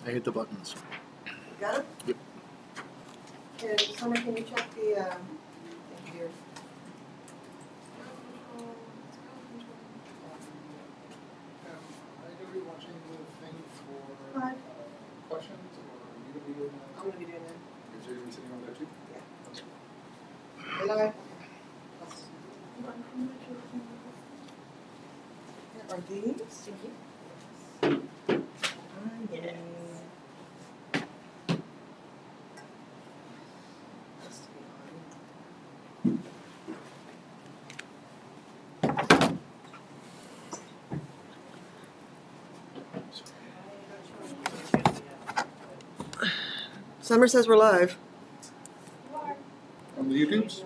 I hit the buttons. You got it? Yep. And Summer, can you check the, thank you. Are you going to be watching the thing for Hi. questions, or are you going to be doing that? I'm going to be doing that. Is you going to be sitting over there too? Yeah. Did I? Are these? Yes. Summer says we're live. On the YouTubes?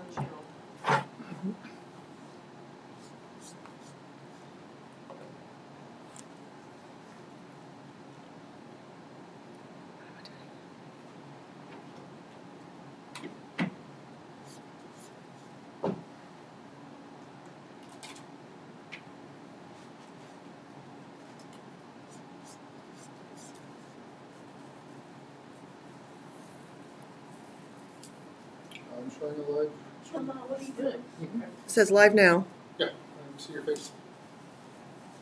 I'm showing a live. What are you doing? Mm-hmm. It says live now. Yeah, I see your face.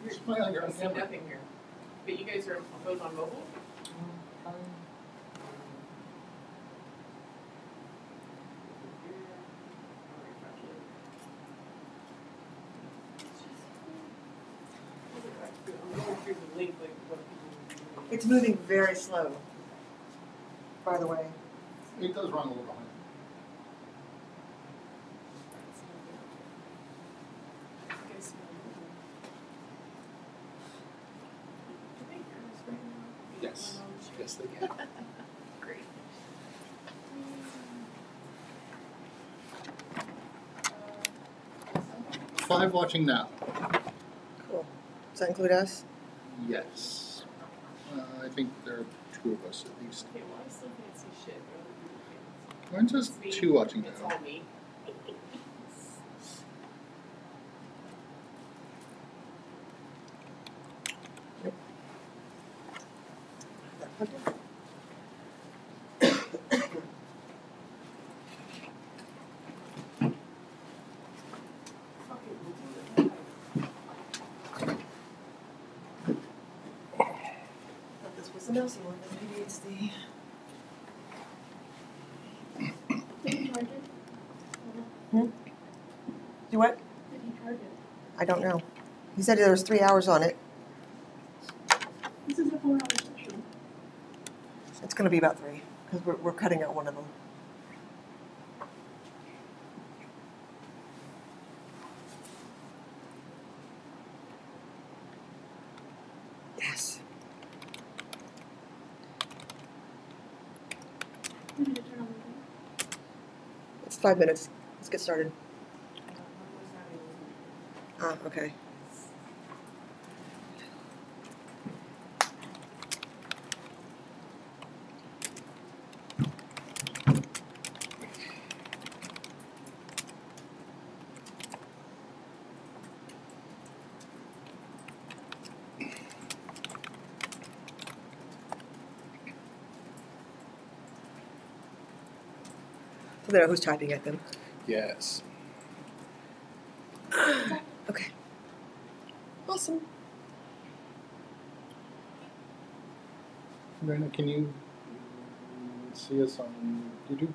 You're smiling, you're on I see camera. nothing here. But you guys are both on mobile? It's moving very slow, by the way. It does run a little behind. Yes. Yes, they can. Great. 5 watching now. Cool. Does that include us? Yes. I think there are 2 of us at least. Okay, well, I still can't see shit. Mine's just It's me. 2 watching It's now. all me. Thought this was the mousy one, but maybe it's the. Do what? Did he charge it? I don't know. He said there was 3 hours on it. This is a 4-hour session. It's going to be about 3 because we're cutting out one of them. Yes. It's 5 minutes. Let's get started. Ah, okay. So there, who's typing at them? Yes. Okay. Awesome. Raina, can you see us on YouTube?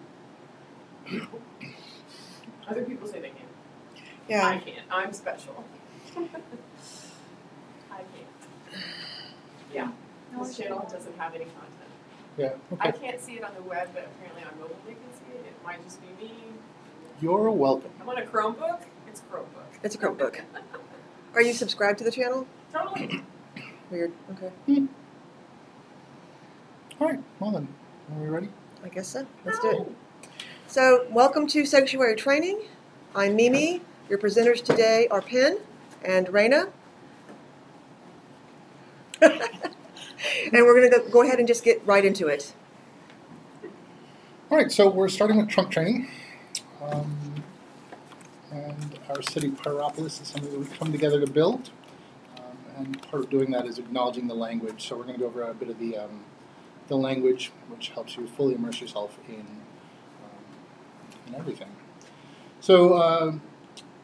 Other people say they can. I Yeah. can't. I'm special. I can't. Yeah. This channel doesn't have any content. Yeah. I Okay. can't see it on the web, but apparently on mobile they can see it. It might just be me. You're welcome. I'm on a Chromebook. It's a Chromebook. It's a Chromebook. Are you subscribed to the channel? Totally. Weird. Okay. All right. Well then, are we ready? I guess so. Let's do it. So, welcome to Sanctuary Training. I'm Mimi. Your presenters today are Penn and Raina. And we're going to go ahead and just get right into it. All right. So we're starting with trunk training. And our city, Pyropolis, is something that we've come together to build. And part of doing that is acknowledging the language. So we're going to go over a bit of the the language, which helps you fully immerse yourself in everything. So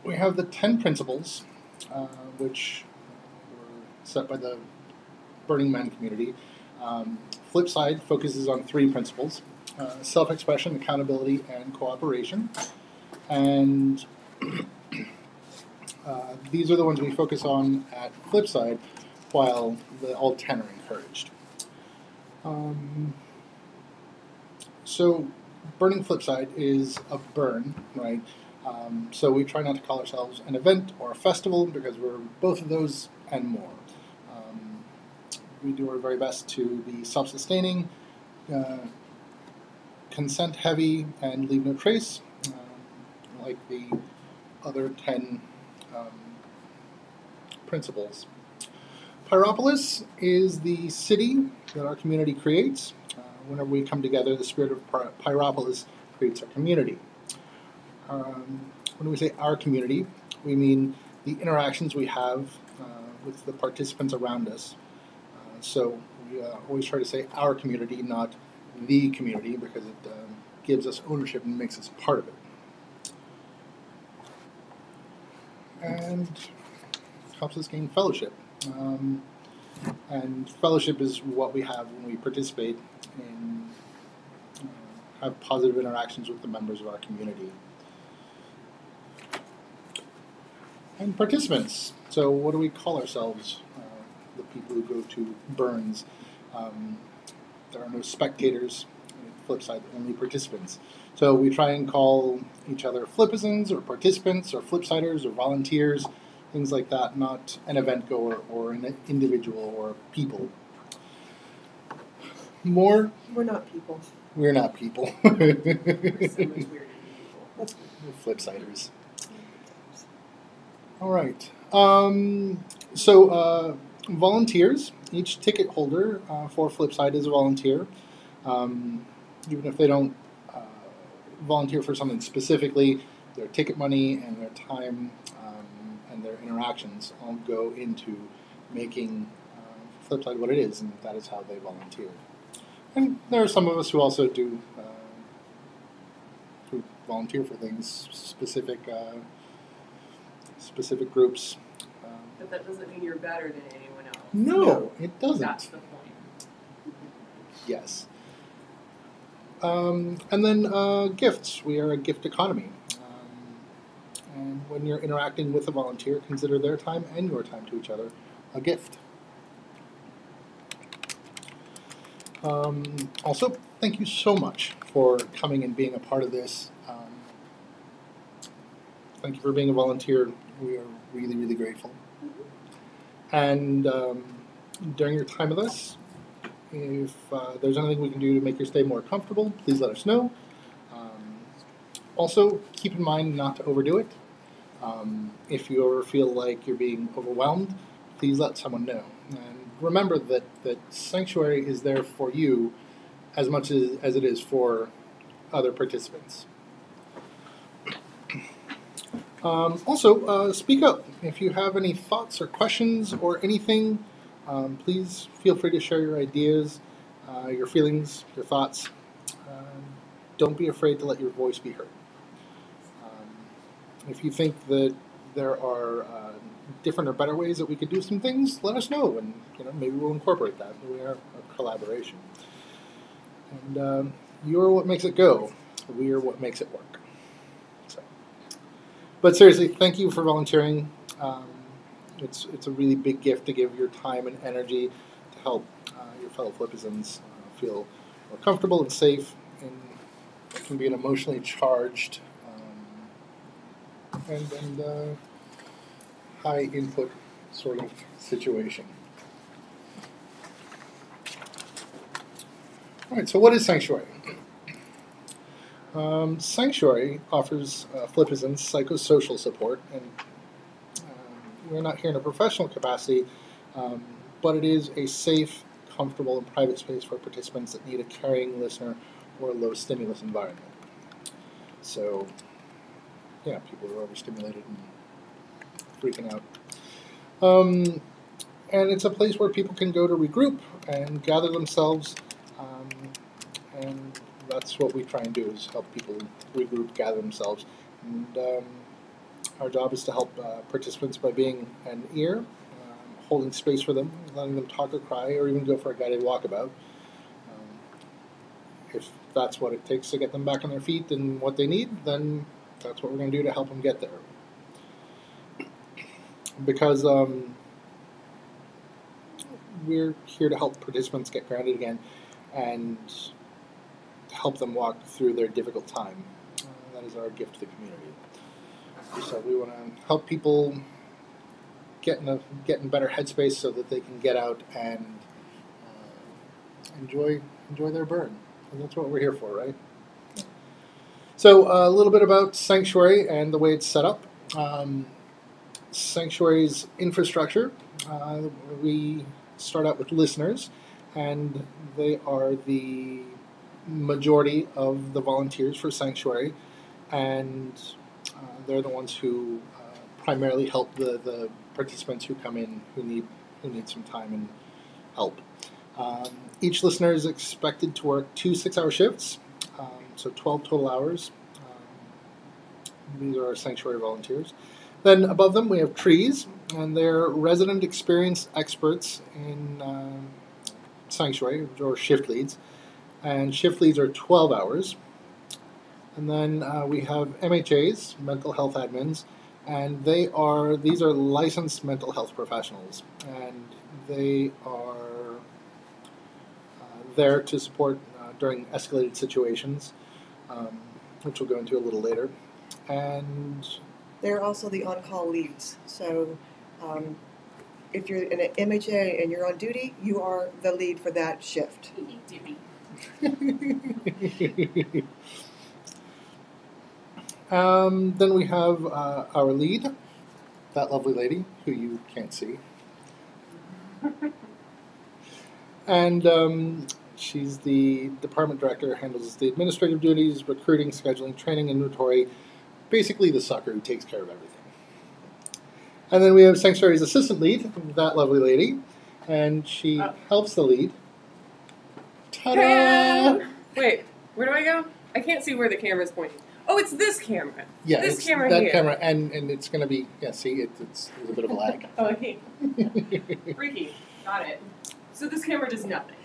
we have the 10 principles, which were set by the Burning Man community. Flipside focuses on 3 principles: self-expression, accountability, and cooperation. And these are the ones we focus on at Flipside, while all 10 are encouraged. So burning Flipside is a burn, right? So we try not to call ourselves an event or a festival, because we're both of those and more. We do our very best to be self-sustaining, consent-heavy, and leave no trace, like the other 10 principles. Pyropolis is the city that our community creates. Whenever we come together, the spirit of Pyropolis creates our community. When we say our community, we mean the interactions we have with the participants around us. So we always try to say our community, not the community, because it gives us ownership and makes us part of it. And helps us gain fellowship. And fellowship is what we have when we participate in, have positive interactions with the members of our community. And participants. So what do we call ourselves, the people who go to burns? There are no spectators. Flipside, only participants. So we try and call each other flipizens or participants or flipsiders or volunteers, things like that, not an event goer or an individual or people. More? We're not people. We're not people. We're so much weirder than people. We're flipsiders. All right. So volunteers, each ticket holder for Flipside is a volunteer. Even if they don't volunteer for something specifically, their ticket money and their time and their interactions all go into making Flipside what it is, and that is how they volunteer. And there are some of us who also do who volunteer for things, specific groups. But that doesn't mean you're better than anyone else. No, it doesn't. That's the point. Yes. And then gifts. We are a gift economy. And when you're interacting with a volunteer, consider their time and your time to each other a gift. Also, thank you so much for coming and being a part of this. Thank you for being a volunteer. We are really, really grateful. And during your time with us, if there's anything we can do to make your stay more comfortable, please let us know. Also, keep in mind not to overdo it. If you ever feel like you're being overwhelmed, please let someone know. And remember that Sanctuary is there for you as much as it is for other participants. Also, speak up. If you have any thoughts or questions or anything, please feel free to share your ideas, your feelings, your thoughts. Don't be afraid to let your voice be heard. If you think that there are different or better ways that we could do some things, let us know, and maybe we'll incorporate that. We are a collaboration. And you're what makes it go. We are what makes it work. But seriously, thank you for volunteering. It's a really big gift to give your time and energy to help your fellow Flipizens feel more comfortable and safe. And it can be an emotionally charged and high input sort of situation. All right, so what is Sanctuary? Sanctuary offers Flipizens psychosocial support, and we're not here in a professional capacity, but it is a safe, comfortable, and private space for participants that need a caring listener or a low-stimulus environment. So, yeah, people who are overstimulated and freaking out. And it's a place where people can go to regroup and gather themselves and that's what we try and do, is help people regroup, gather themselves. And our job is to help participants by being an ear, holding space for them, letting them talk or cry, or even go for a guided walkabout. If that's what it takes to get them back on their feet and what they need, then that's what we're going to do to help them get there. Because we're here to help participants get grounded again and help them walk through their difficult time. That is our gift to the community. So we want to help people get in better headspace so that they can get out and enjoy their burn. And that's what we're here for, right? So a little bit about Sanctuary and the way it's set up. Sanctuary's infrastructure, we start out with listeners, and they are the majority of the volunteers for Sanctuary, and they're the ones who primarily help the participants who come in who need some time and help. Each listener is expected to work 2 6-hour shifts, so 12 total hours. These are our Sanctuary volunteers. Then above them we have trees, and they're resident experienced experts in Sanctuary, or shift leads. And shift leads are 12 hours. And then we have MHAs, mental health admins, and these are licensed mental health professionals, and they are there to support during escalated situations, which we'll go into a little later. And they're also the on-call leads. So if you're in an MHA and you're on duty, you are the lead for that shift. Then we have our lead, that lovely lady who you can't see. And she's the department director, handles the administrative duties, recruiting, scheduling, training, inventory, basically the sucker who takes care of everything. And then we have Sanctuary's assistant lead, that lovely lady, and she helps the lead. Ta-da! Wait, where do I go? I can't see where the camera's pointing. Oh, it's this camera. Yeah, this it's camera that here. camera, and it's going to be, yeah, see, there's a bit of a lag. Okay. Freaky. Got it. So this camera does nothing.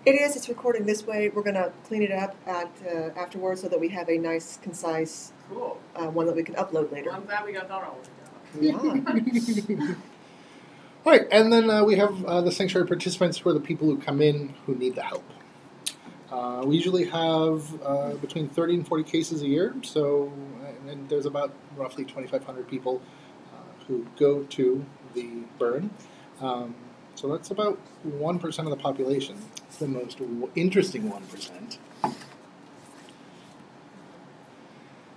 It is. It's recording this way. We're going to clean it up afterwards so that we have a nice, concise one that we can upload later. Well, I'm glad we got that all worked out. Yeah. All right, and then we have the Sanctuary participants, who are the people who come in who need the help. We usually have between 30 and 40 cases a year, so and there's about roughly 2,500 people who go to the burn. So that's about 1% of the population. It's the most interesting 1%.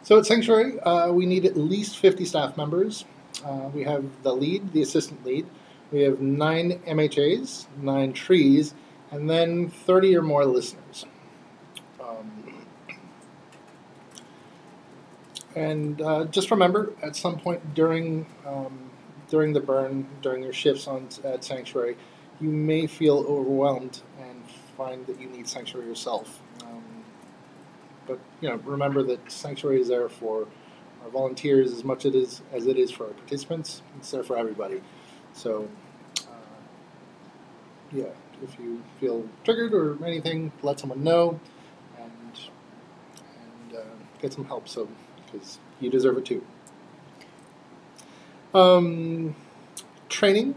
So at Sanctuary, we need at least 50 staff members. We have the lead, the assistant lead. We have 9 MHAs, 9 trees, and then 30 or more listeners. And just remember, at some point during the burn, during your shifts at Sanctuary, you may feel overwhelmed and find that you need Sanctuary yourself. But remember that Sanctuary is there for our volunteers as much as it is for our participants. It's there for everybody. So, yeah, if you feel triggered or anything, let someone know and get some help. So, because you deserve it too. Training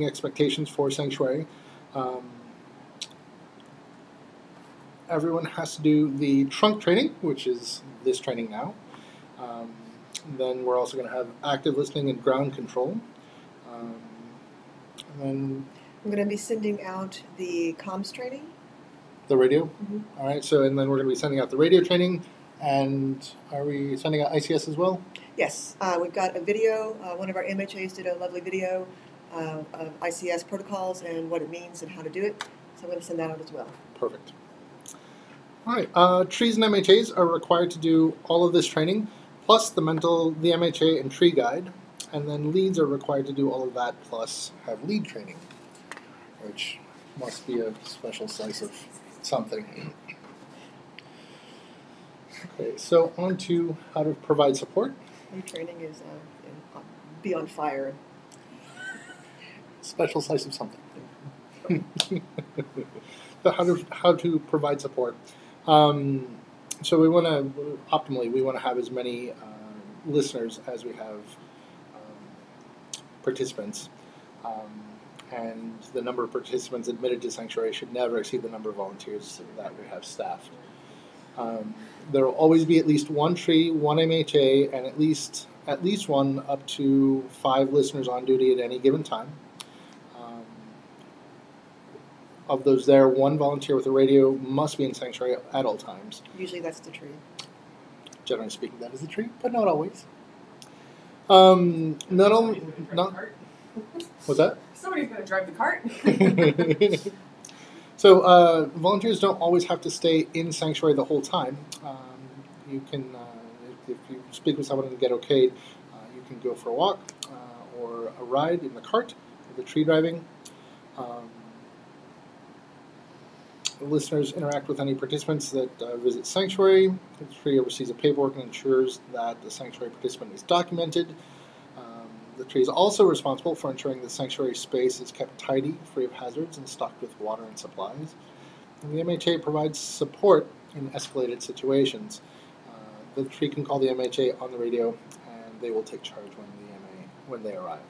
expectations for Sanctuary. Everyone has to do the trunk training, which is this training now. Then we're also going to have active listening and ground control. And then we're going to be sending out the comms training. The radio? Mm-hmm. All right, so and then we're going to be sending out the radio training. And are we sending out ICS as well? Yes, we've got a video. One of our MHAs did a lovely video of ICS protocols and what it means and how to do it. So I'm going to send that out as well. Perfect. All right, trees and MHAs are required to do all of this training, plus the MHA and tree guide. And then leads are required to do all of that, plus have lead training, which must be a special slice of something. Okay, so on to how to provide support. Your training is be on fire. Special slice of something. So how to provide support. So we want to, optimally, we want to have as many listeners as we have participants. And the number of participants admitted to Sanctuary should never exceed the number of volunteers that we have staffed. There will always be at least one tree, one MHA, and at least one up to 5 listeners on duty at any given time. Of those there, 1 volunteer with a radio must be in Sanctuary at all times. Usually that's the tree. Generally speaking, that is the tree, but not always. Not only, not. What's that? Somebody's going to drive the cart. So volunteers don't always have to stay in Sanctuary the whole time. You can, if you speak with someone and get okayed, you can go for a walk or a ride in the cart or the tree driving. The listeners interact with any participants that visit Sanctuary. The tree oversees the paperwork and ensures that the Sanctuary participant is documented. The tree is also responsible for ensuring the Sanctuary space is kept tidy, free of hazards, and stocked with water and supplies. And the MHA provides support in escalated situations. The tree can call the MHA on the radio, and they will take charge when they arrive.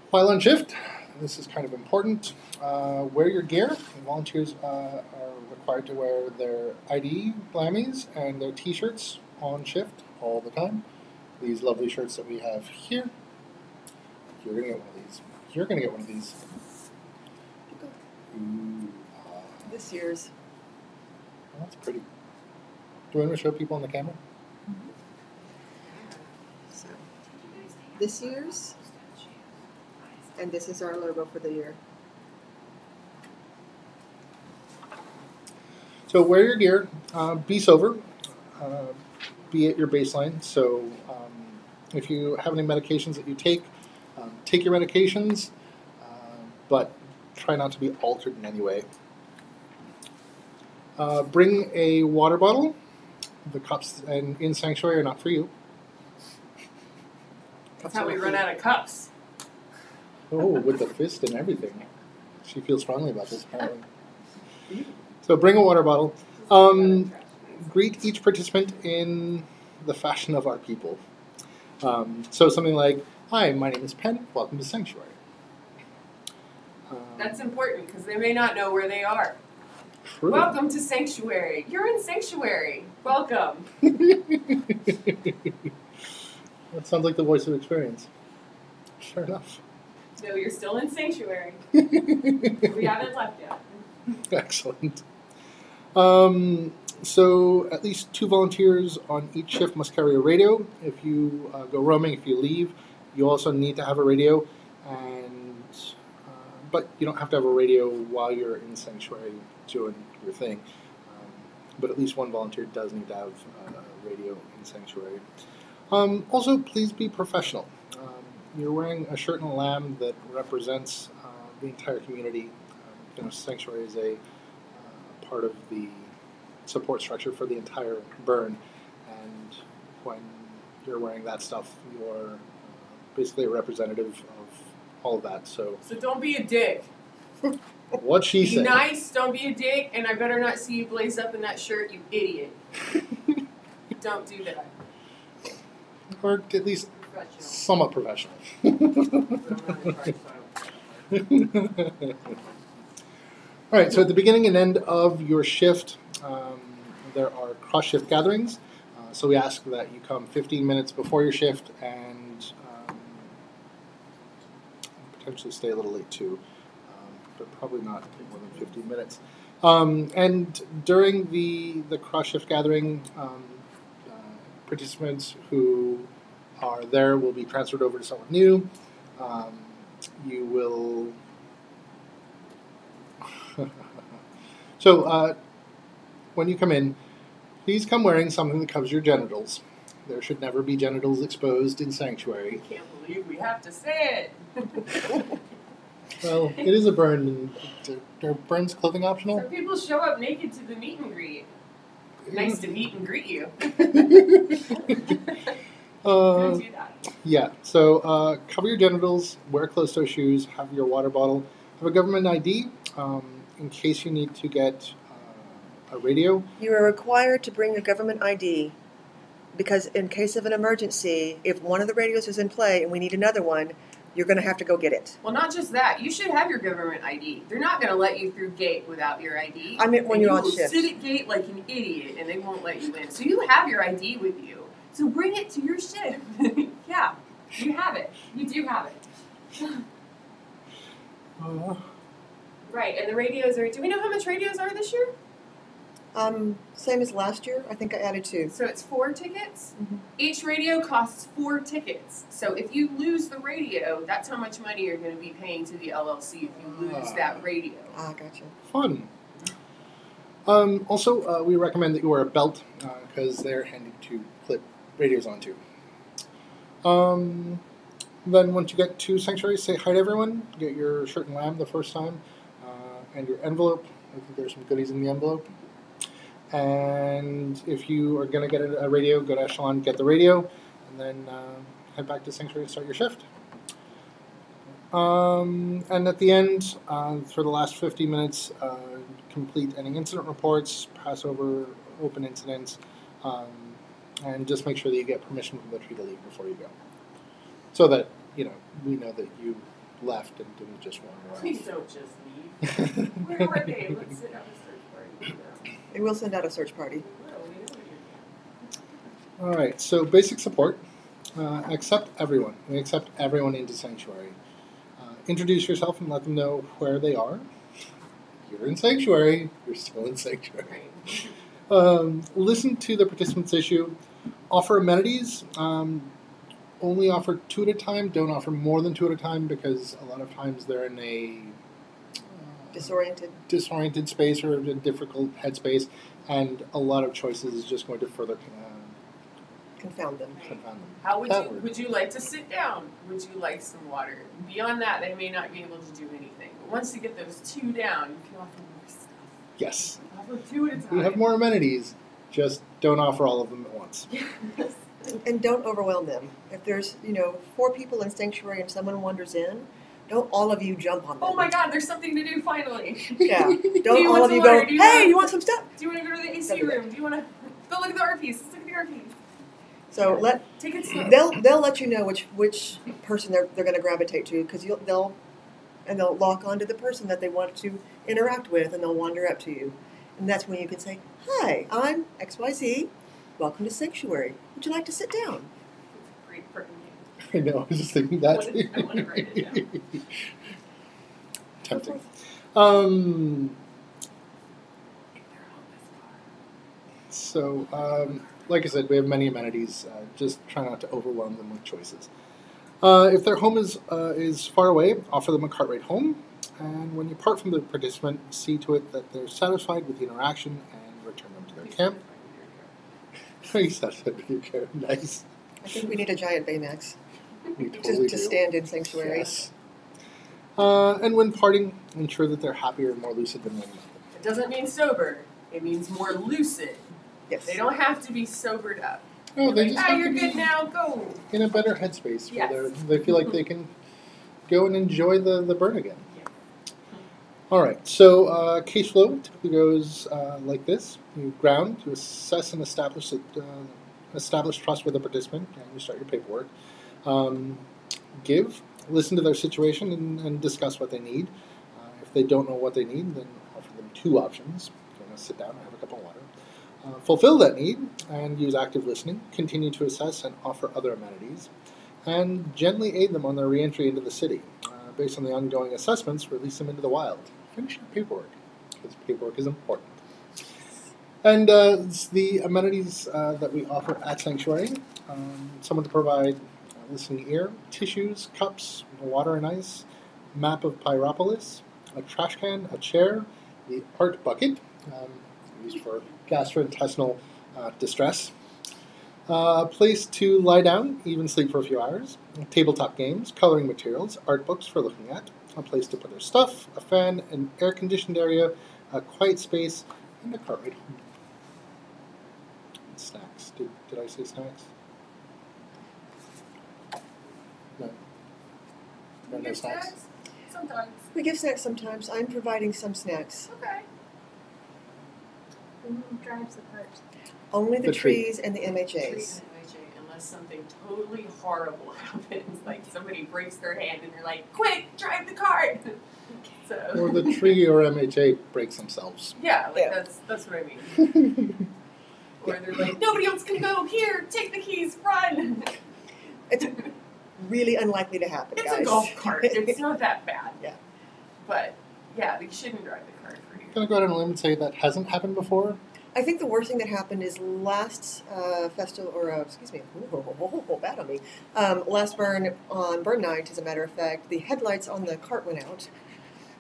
While on shift, this is kind of important. Wear your gear. Volunteers are required to wear their ID blammies and their T-shirts on shift all the time. These lovely shirts that we have here. You're going to get one of these. You're going to get one of these. Ooh, This year's. oh, that's pretty. Do you want to show people on the camera? So, this year's, and this is our logo for the year. So wear your gear. Be sober. Be at your baseline. So if you have any medications that you take your medications, but try not to be altered in any way. Bring a water bottle. The cups in Sanctuary are not for you. That's how we run out of cups. Oh, with the fist and everything. She feels strongly about this, apparently. So bring a water bottle. Greet each participant in the fashion of our people. So something like, "Hi, my name is Penn. Welcome to Sanctuary." That's important because they may not know where they are. True. Welcome to Sanctuary. You're in Sanctuary. Welcome. That sounds like the voice of experience. Sure enough. No, you're still in Sanctuary. We haven't left yet. Excellent. So at least 2 volunteers on each shift must carry a radio. If you go roaming, if you leave, you also need to have a radio. But you don't have to have a radio while you're in Sanctuary doing your thing. But at least 1 volunteer does need to have a radio in Sanctuary. Also, please be professional. You're wearing a shirt and a lamb that represents the entire community. Sanctuary is a part of the support structure for the entire burn, and when you're wearing that stuff, you're basically a representative of all of that. So don't be a dick. What she said. Be nice, don't be a dick, and I better not see you blaze up in that shirt, you idiot. Don't do that. Or at least somewhat professional. All right, so at the beginning and end of your shift, there are cross-shift gatherings. So we ask that you come 15 minutes before your shift and potentially stay a little late too, but probably not more than 15 minutes. And during the cross-shift gathering, participants who are there will be transferred over to someone new. You will... So, when you come in, please come wearing something that covers your genitals. There should never be genitals exposed in Sanctuary. I can't believe we have to say it. Well, it is a burn. And are burns clothing optional? Some people show up naked to the meet and greet. Nice to meet and greet you. Don't do that. Yeah, so cover your genitals, wear closed-toe shoes, have your water bottle, have a government ID in case you need to get a radio. You are required to bring your government ID because in case of an emergency, if one of the radios is in play and we need another one, you're going to have to go get it. Well, not just that. You should have your government ID. They're not going to let you through gate without your ID. I mean, when you're on shift. You will sit at gate like an idiot, and they won't let you in. So you have your ID with you. So bring it to your shift. Yeah, you have it. You do have it. Right, and the radios are... Do we know how much radios are this year? Same as last year. I think I added 2. So it's 4 tickets? Mm-hmm. Each radio costs 4 tickets. So if you lose the radio, that's how much money you're going to be paying to the LLC if you lose that radio. Ah, gotcha. Fun. Also, we recommend that you wear a belt because they're handy to clip radios onto. Then once you get to Sanctuary, say hi to everyone. Get your shirt and lamb the first time. And your envelope. I think there's some goodies in the envelope. And if you are going to get a radio, go to Echelon, get the radio, and then head back to Sanctuary and start your shift. And at the end, for the last 50 minutes, complete any incident reports, pass over open incidents, and just make sure that you get permission from the tree to leave before you go. So that, we know that you left and didn't just wander around. Please don't just leave. Where are they? Let's sit down and search party. They will send out a search party. All right, so basic support. Accept everyone. We accept everyone into Sanctuary. Introduce yourself and let them know where they are. You're in Sanctuary. You're still in Sanctuary. Listen to the participants' issue. Offer amenities. Only offer 2 at a time. Don't offer more than 2 at a time because a lot of times they're in a disoriented space or a difficult headspace, and a lot of choices is just going to further confound them. How would you like to sit down? Would you like some water? Beyond that, they may not be able to do anything. But once you get those 2 down, you can offer more stuff. Yes. Offer 2 at a time. We have more amenities. Just don't offer all of them at once. Yes. And don't overwhelm them. If there's 4 people in Sanctuary and someone wanders in, don't all of you jump on them. Oh my God, there's something to do finally. Yeah. Don't all of you go, hey, you want some stuff? Do you want to go to the AC room? Do you want to go look at the art piece? Let's look at the art piece. So take it slow. They'll let you know which person they're going to gravitate to because they'll lock onto the person that they want to interact with and they'll wander up to you, and that's when you can say, "Hi, I'm XYZ. Welcome to Sanctuary. Would you like to sit down?" Great for me. I know. I was just thinking that. I want to write it down. Tempting. So, like I said, we have many amenities. Just try not to overwhelm them with choices. If their home is far away, offer them a cart ride home. And when you part from the participant, see to it that they're satisfied with the interaction and return them to their camp. Are you satisfied with your camp? Nice. I think we need a giant Baymax We totally to do. stand in Sanctuary. Yes. And when parting, ensure that they're happier and more lucid than when you met them. It doesn't mean sober. It means more lucid. Yes. They don't have to be sobered up. Oh, they just have you're to good be now, go. in a better headspace Yes. where they feel like they can go and enjoy the burn again. Yeah. All right, so case flow typically goes like this. You ground, you assess and establish trust with the participant, and you start your paperwork. Give, listen to their situation and discuss what they need. If they don't know what they need, then offer them 2 options. You're going to sit down and have a cup of water. Fulfill that need and use active listening. Continue to assess and offer other amenities. And gently aid them on their reentry into the city. Based on the ongoing assessments, release them into the wild. Finish your paperwork, because paperwork is important. And it's the amenities that we offer at Sanctuary. Someone to provide a listening ear, tissues, cups, water and ice, map of Pyropolis, a trash can, a chair, the art bucket, used for gastrointestinal distress, a place to lie down, even sleep for a few hours, tabletop games, coloring materials, art books for looking at, a place to put their stuff, a fan, an air-conditioned area, a quiet space, and a cart ride home. And snacks. Did I say snacks? No. You No get snacks? snacks? Sometimes. We give snacks sometimes. I'm providing some snacks. Okay. Who drives the cart? Only the The tree. trees and the MHAs. Unless something totally horrible happens, like somebody breaks their hand and they're like, "Quick, drive the cart!" So. Or the tree or MHA breaks themselves. Yeah, like Yeah. that's what I mean. Or they're like, "Nobody else can go. Here, take the keys, run." It's really unlikely to happen, It's guys. a golf cart. It's not that bad. Yeah. But yeah, they shouldn't drive the cart for you. I'm going to go out on a limb and say that hasn't happened before. I think the worst thing that happened is last festival, or excuse me, bad on me. Last burn on burn night, as a matter of fact, the headlights on the cart went out,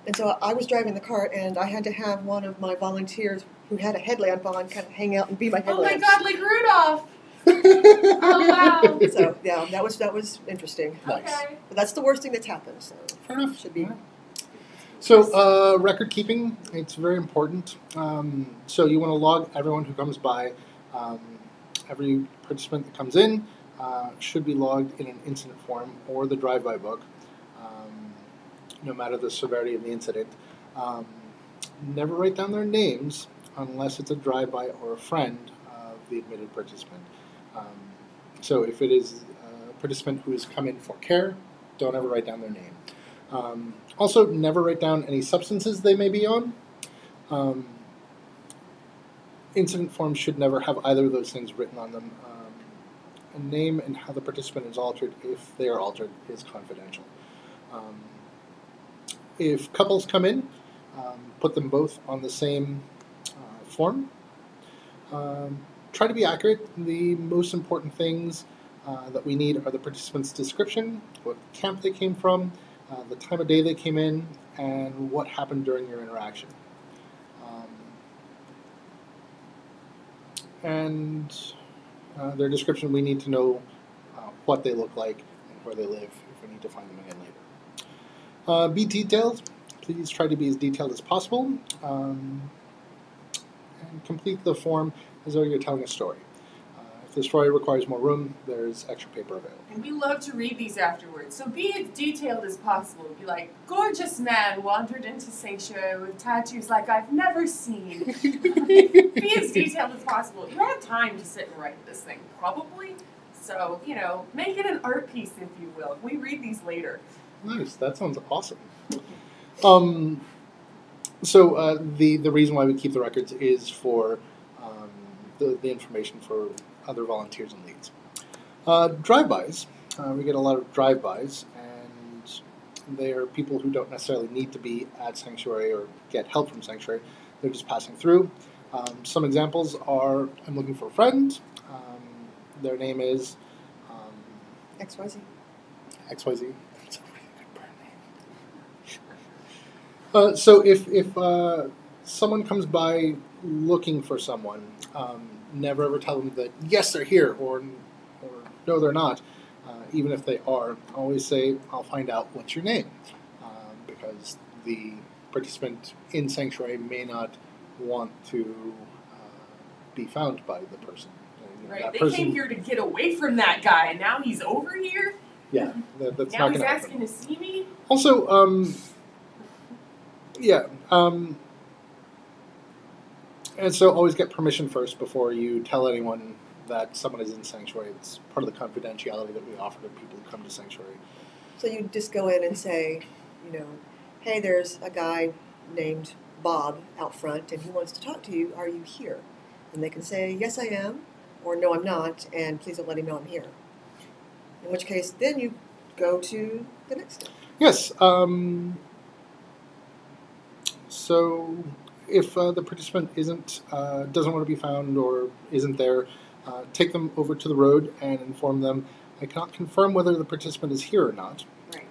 and so I was driving the cart, and I had to have one of my volunteers who had a headlamp on kind of hang out and be my Oh my headlamp. God, like Rudolph! Oh wow! So yeah, that was interesting. Nice. Okay. But that's the worst thing that's happened. So Fair enough. should be. So, record keeping, it's very important. So you want to log everyone who comes by. Every participant that comes in should be logged in an incident form or the drive-by book, no matter the severity of the incident. Never write down their names unless it's a drive-by or a friend of the admitted participant. So if it is a participant who has come in for care, don't ever write down their name. Also, never write down any substances they may be on. Incident forms should never have either of those things written on them. A name and how the participant is altered, if they are altered, is confidential. If couples come in, put them both on the same form. Try to be accurate. The most important things that we need are the participant's description, what camp they came from, the time of day they came in, and what happened during your interaction. And their description, we need to know what they look like and where they live if we need to find them again later. Be detailed. Please try to be as detailed as possible. And complete the form as though you're telling a story. If the story requires more room, there's extra paper available. And we love to read these afterwards, so be as detailed as possible. Be like, "Gorgeous man wandered into sanctuary with tattoos like I've never seen." Be as detailed as possible. You have time to sit and write this thing, probably. So, make it an art piece, if you will. We read these later. Nice. That sounds awesome. So the reason why we keep the records is for the information for other volunteers and leads. Drive-bys. We get a lot of drive-bys, and they are people who don't necessarily need to be at Sanctuary or get help from Sanctuary. They're just passing through. Some examples are, I'm looking for a friend. Their name is XYZ. XYZ. That's a really good burn name. So if someone comes by looking for someone, never ever tell them that yes, they're here, or no, they're not. Even if they are, always say, I'll find out what's your name, because the participant in Sanctuary may not want to be found by the person. Right. That They person, came here to get away from that guy, and now he's over here? Yeah, that's Now not he's going to happen. asking to see me? Also, and so always get permission first before you tell anyone that someone is in Sanctuary. It's part of the confidentiality that we offer to people who come to Sanctuary. So you just go in and say, hey, there's a guy named Bob out front, and he wants to talk to you. Are you here? And they can say, yes, I am, or no, I'm not, and please don't let him know I'm here. In which case, then you go to the next step. Yes. So if the participant doesn't want to be found or isn't there, take them over to the road and inform them, I cannot confirm whether the participant is here or not. Right.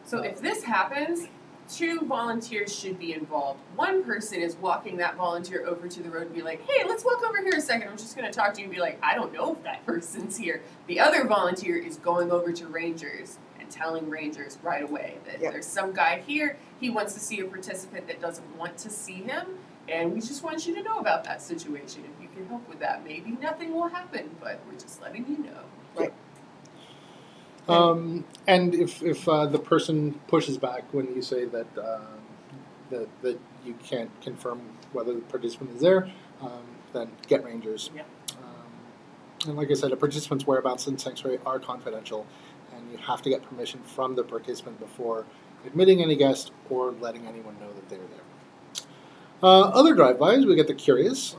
So if this happens, 2 volunteers should be involved. One person is walking that volunteer over to the road and be like, hey, let's walk over here a second. I'm just going to talk to you and be like, I don't know if that person's here. The other volunteer is going over to rangers and telling rangers right away that Yep. there's some guy here, he wants to see a participant that doesn't want to see him, and we just want you to know about that situation. If you can help with that, maybe nothing will happen, but we're just letting you know. Right. And if the person pushes back when you say that that you can't confirm whether the participant is there, then get rangers. Yeah. And like I said, a participant's whereabouts in sanctuary are confidential, and you have to get permission from the participant before admitting any guest or letting anyone know that they're there. Other drive-bys, we get the curious.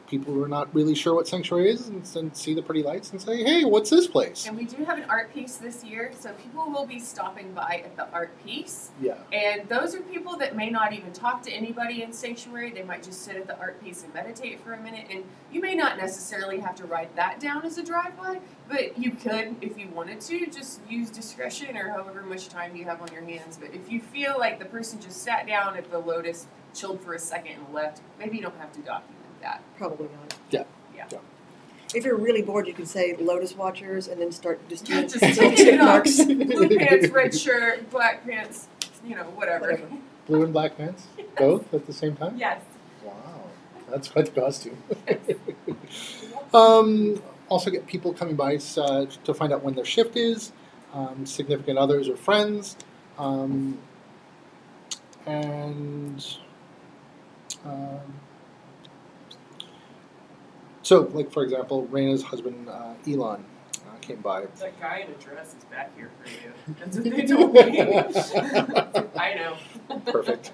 People who are not really sure what sanctuary is and see the pretty lights and say, hey, what's this place? And we do have an art piece this year, so people will be stopping by at the art piece. Yeah. And those are people that may not even talk to anybody in sanctuary. They might just sit at the art piece and meditate for a minute. And you may not necessarily have to write that down as a drive-by, but you could, if you wanted to, just use discretion or however much time you have on your hands. But if you feel like the person just sat down at the Lotus, chilled for a second and left, maybe you don't have to document that. Probably not. Yeah. Yeah. Yeah. If you're really bored, you can say Lotus Watchers and then start just doing Just little taking tick it off. marks. Blue pants, red shirt, black pants, whatever. Whatever. Blue and black pants? Both at the same time? Yes. Wow. That's quite the costume. Also get people coming by to find out when their shift is, significant others or friends, so, like, for example, Raina's husband, Elon, came by. That guy in a dress is back here for you. That's what they told me. I know. Perfect.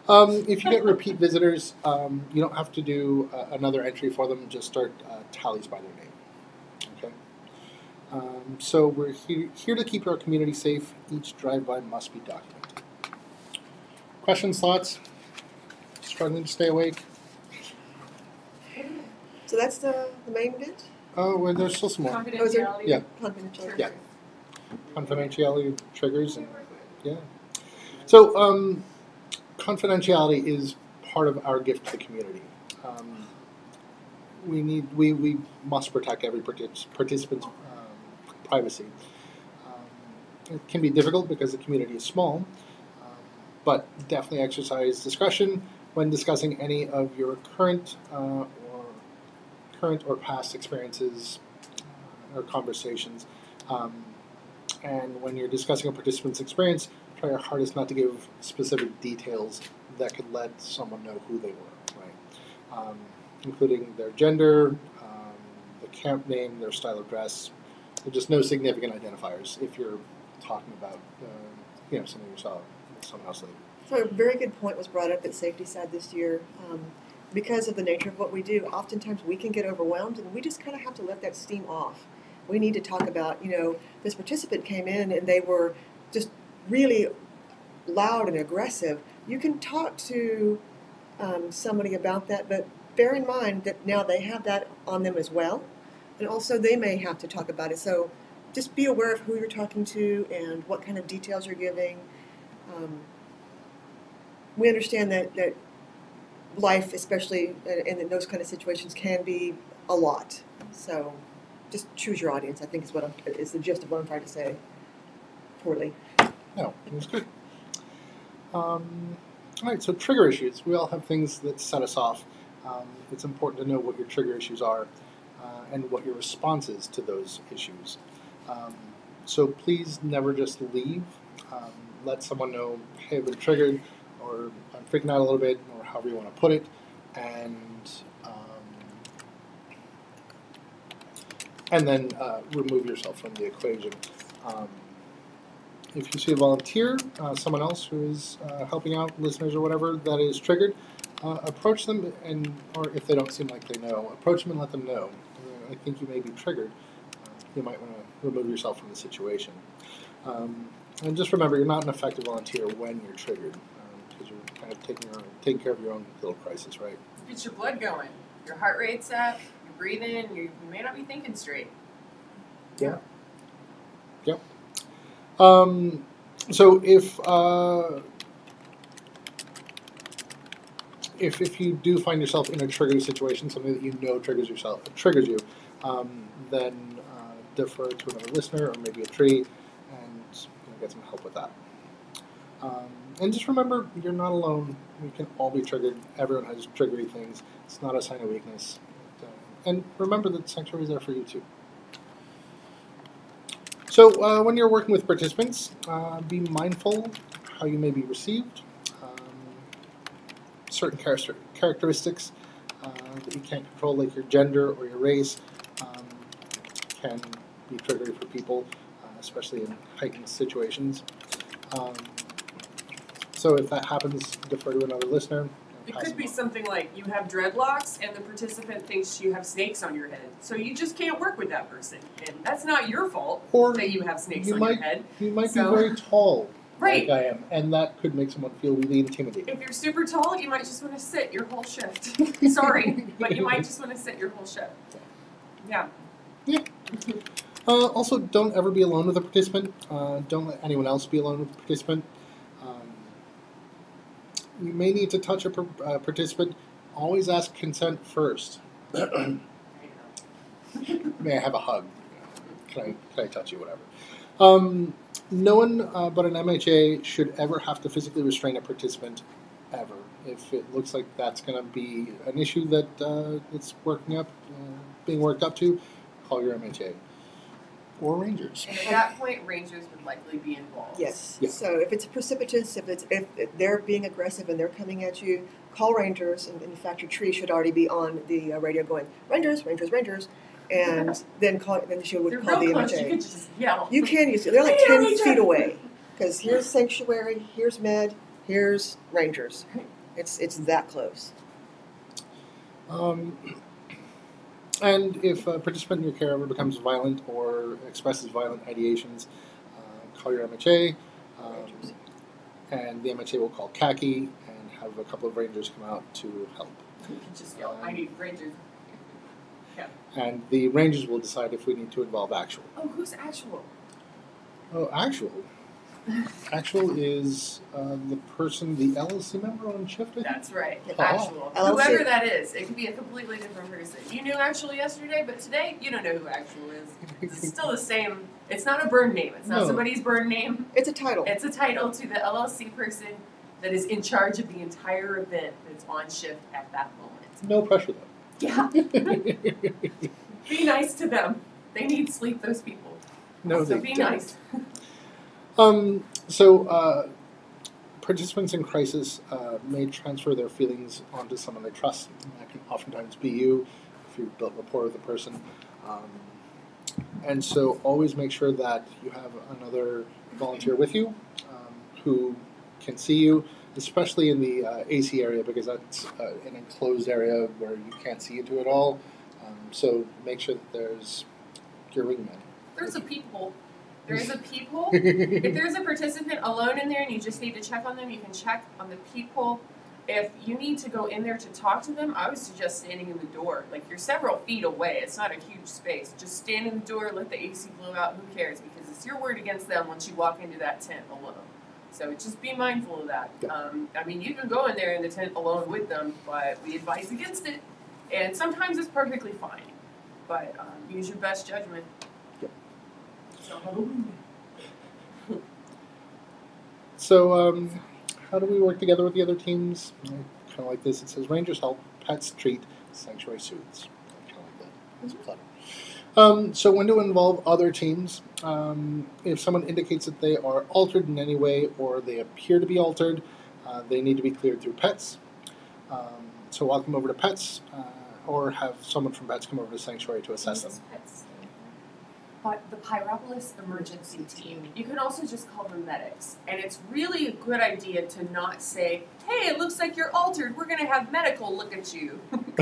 If you get repeat visitors, you don't have to do another entry for them. Just start tallies by their name. Okay. So we're here to keep our community safe. Each drive-by must be documented. Questions, thoughts? Struggling to stay awake? So that's the main bit? Oh, well, there's still some more. Confidentiality. Yeah. Confidential. Yeah. Confidentiality triggers. And, yeah. So confidentiality is part of our gift to the community. We must protect every participant's privacy. It can be difficult because the community is small, but definitely exercise discretion when discussing any of your current or past experiences or conversations. And when you're discussing a participant's experience, try your hardest not to give specific details that could let someone know who they were, right? Including their gender, the camp name, their style of dress. There's just no significant identifiers if you're talking about something you saw someone else later. So a very good point was brought up at Safety Side this year. Because of the nature of what we do, oftentimes we can get overwhelmed and we just kind of have to let that steam off. We need to talk about, this participant came in and they were just really loud and aggressive. You can talk to somebody about that, but bear in mind that now they have that on them as well. And also they may have to talk about it. So just be aware of who you're talking to and what kind of details you're giving. We understand that life, especially in those kind of situations, can be a lot. So just choose your audience, I think is the gist of what I'm trying to say. Poorly. No, it was good. All right, so trigger issues. We all have things that set us off. It's important to know what your trigger issues are and what your response is to those issues. So please never just leave. Let someone know, hey, I've been triggered, or I'm freaking out a little bit, or however you want to put it, and then remove yourself from the equation. If you see a volunteer, someone else who is helping out, listeners or whatever, that is triggered, approach them, or if they don't seem like they know, approach them and let them know. I think you may be triggered. You might want to remove yourself from the situation. And just remember, you're not an effective volunteer when you're triggered, because you're kind of taking care of your own little crisis, right? Get your blood going. Your heart rate's up. You're breathing. You may not be thinking straight. Yeah. Yep. So if you do find yourself in a triggered situation, something that you know triggers you, then defer to another listener or maybe a tree, and get some help with that. And just remember, you're not alone. We can all be triggered. Everyone has triggery things. It's not a sign of weakness. And remember that Sanctuary is there for you too. So when you're working with participants, be mindful how you may be received. Certain characteristics that you can't control, like your gender or your race, can be triggering for people, especially in heightened situations. So if that happens, defer to another listener. It could be something like you have dreadlocks and the participant thinks you have snakes on your head. So you just can't work with that person. And that's not your fault that you have snakes on your head. You might be very tall, right, like I am, and that could make someone feel really intimidated. If you're super tall, you might just want to sit your whole shift. Sorry, but you might just want to sit your whole shift. Yeah. Yeah. Also, don't ever be alone with a participant. Don't let anyone else be alone with a participant. You may need to touch a participant. Always ask consent first. May I have a hug? Can I touch you? Whatever. No one but an MHA should ever have to physically restrain a participant, ever. If it looks like that's going to be an issue that it's being worked up to, call your MHA. Or Rangers. And at that point, Rangers would likely be involved. Yes. Yeah. So if it's precipitous, if they're being aggressive and they're coming at you, call Rangers. And in fact, your tree should already be on the radio going, Rangers, Rangers, Rangers. And then she would call the close. MHA. You could just yell. You can use it. They're like 10 feet away. Because here's Sanctuary, here's Med, here's Rangers. It's that close. And if a participant in your care ever becomes violent or expresses violent ideations, call your MHA, and the MHA will call khaki and have a couple of Rangers come out to help. You can just yell, I need Rangers. Yeah. And the Rangers will decide if we need to involve actual. Oh, who's actual? Oh, actual. Actual is the person, the LLC member on shift, I think? That's right, Oh. actual. LLC. Whoever that is, it could be a completely different person. You knew actual yesterday, but today you don't know who actual is. It's still the same. It's not a burn name. It's not No. somebody's burn name. It's a title. It's a title to the LLC person that is in charge of the entire event that's on shift at that moment. No pressure, though. Yeah. Be nice to them. They need sleep, those people. No, So they be don't. nice. Participants in crisis may transfer their feelings onto someone they trust. And that can oftentimes be you, if you've built rapport with the person. And so always make sure that you have another volunteer with you who can see you, especially in the AC area, because that's an enclosed area where you can't see into it all. So make sure that there's your wingman. There's a peephole. There is a peephole. If there's a participant alone in there and you just need to check on them, you can check on the peephole. If you need to go in there to talk to them, I would suggest standing in the door. Like, you're several feet away. It's not a huge space. Just stand in the door, let the AC blow out. Who cares? Because it's your word against them once you walk into that tent alone. So just be mindful of that. I mean, you can go in there in the tent alone with them, but we advise against it. And sometimes it's perfectly fine. But use your best judgment. So, how do we work together with the other teams? Kind of like this. It says Rangers help, pets treat, Sanctuary soothes. Kind of like that. It's clever. So when to involve other teams? If someone indicates that they are altered in any way or they appear to be altered, they need to be cleared through pets. So walk them over to pets, or have someone from pets come over to Sanctuary to assess them. But the Pyropolis emergency team. You can also just call them medics. And it's really a good idea to not say, hey, it looks like you're altered. We're going to have medical look at you.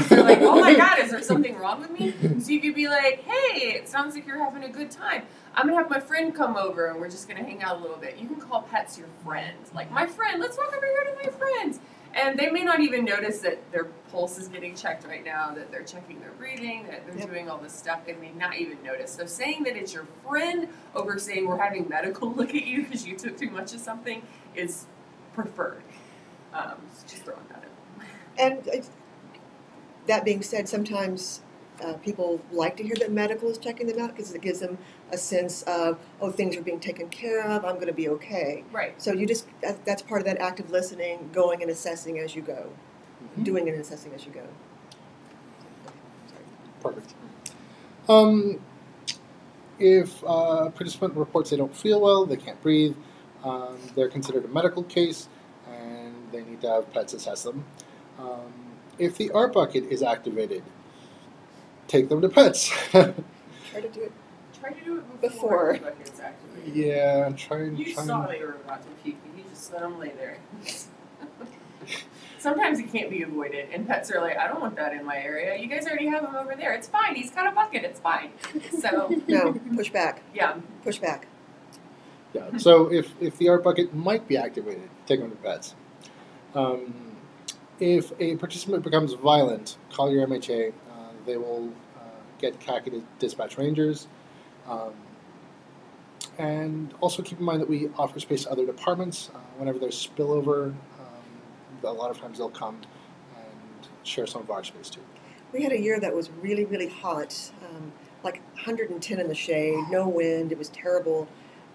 They're like, oh my God, is there something wrong with me? So you could be like, hey, it sounds like you're having a good time. I'm going to have my friend come over and we're just going to hang out a little bit. You can call pets your friend. Like, my friend, let's walk over here to my friends. And they may not even notice that their pulse is getting checked right now, that they're checking their breathing, that they're doing all this stuff. They may not even notice. So saying that it's your friend over saying we're having medical look at you because you took too much of something is preferred. So just throwing that in. And that being said, sometimes people like to hear that medical is checking them out because it gives them a sense of, oh, things are being taken care of, I'm going to be okay. Right. So that's part of that active listening, going and assessing as you go, doing and assessing as you go. Perfect. If a participant reports they don't feel well, they can't breathe, they're considered a medical case, and they need to have pets assess them. If the art bucket is activated, take them to pets. Try to do it. Try to do it Before. the bucket's activated. Yeah, You saw they were about to puke, and you just let them lay there. Sometimes it can't be avoided, and pets are like, I don't want that in my area. You guys already have him over there. It's fine. He's got a bucket. It's fine. So No, push back. yeah. Push back. Yeah. So if the art bucket might be activated, take them to pets. If a participant becomes violent, call your MHA. They will get khaki to dispatch rangers. And also keep in mind that we offer space to other departments. Whenever there's spillover, a lot of times they'll come and share some of our space too. We had a year that was really, really hot, like 110 in the shade, no wind. It was terrible,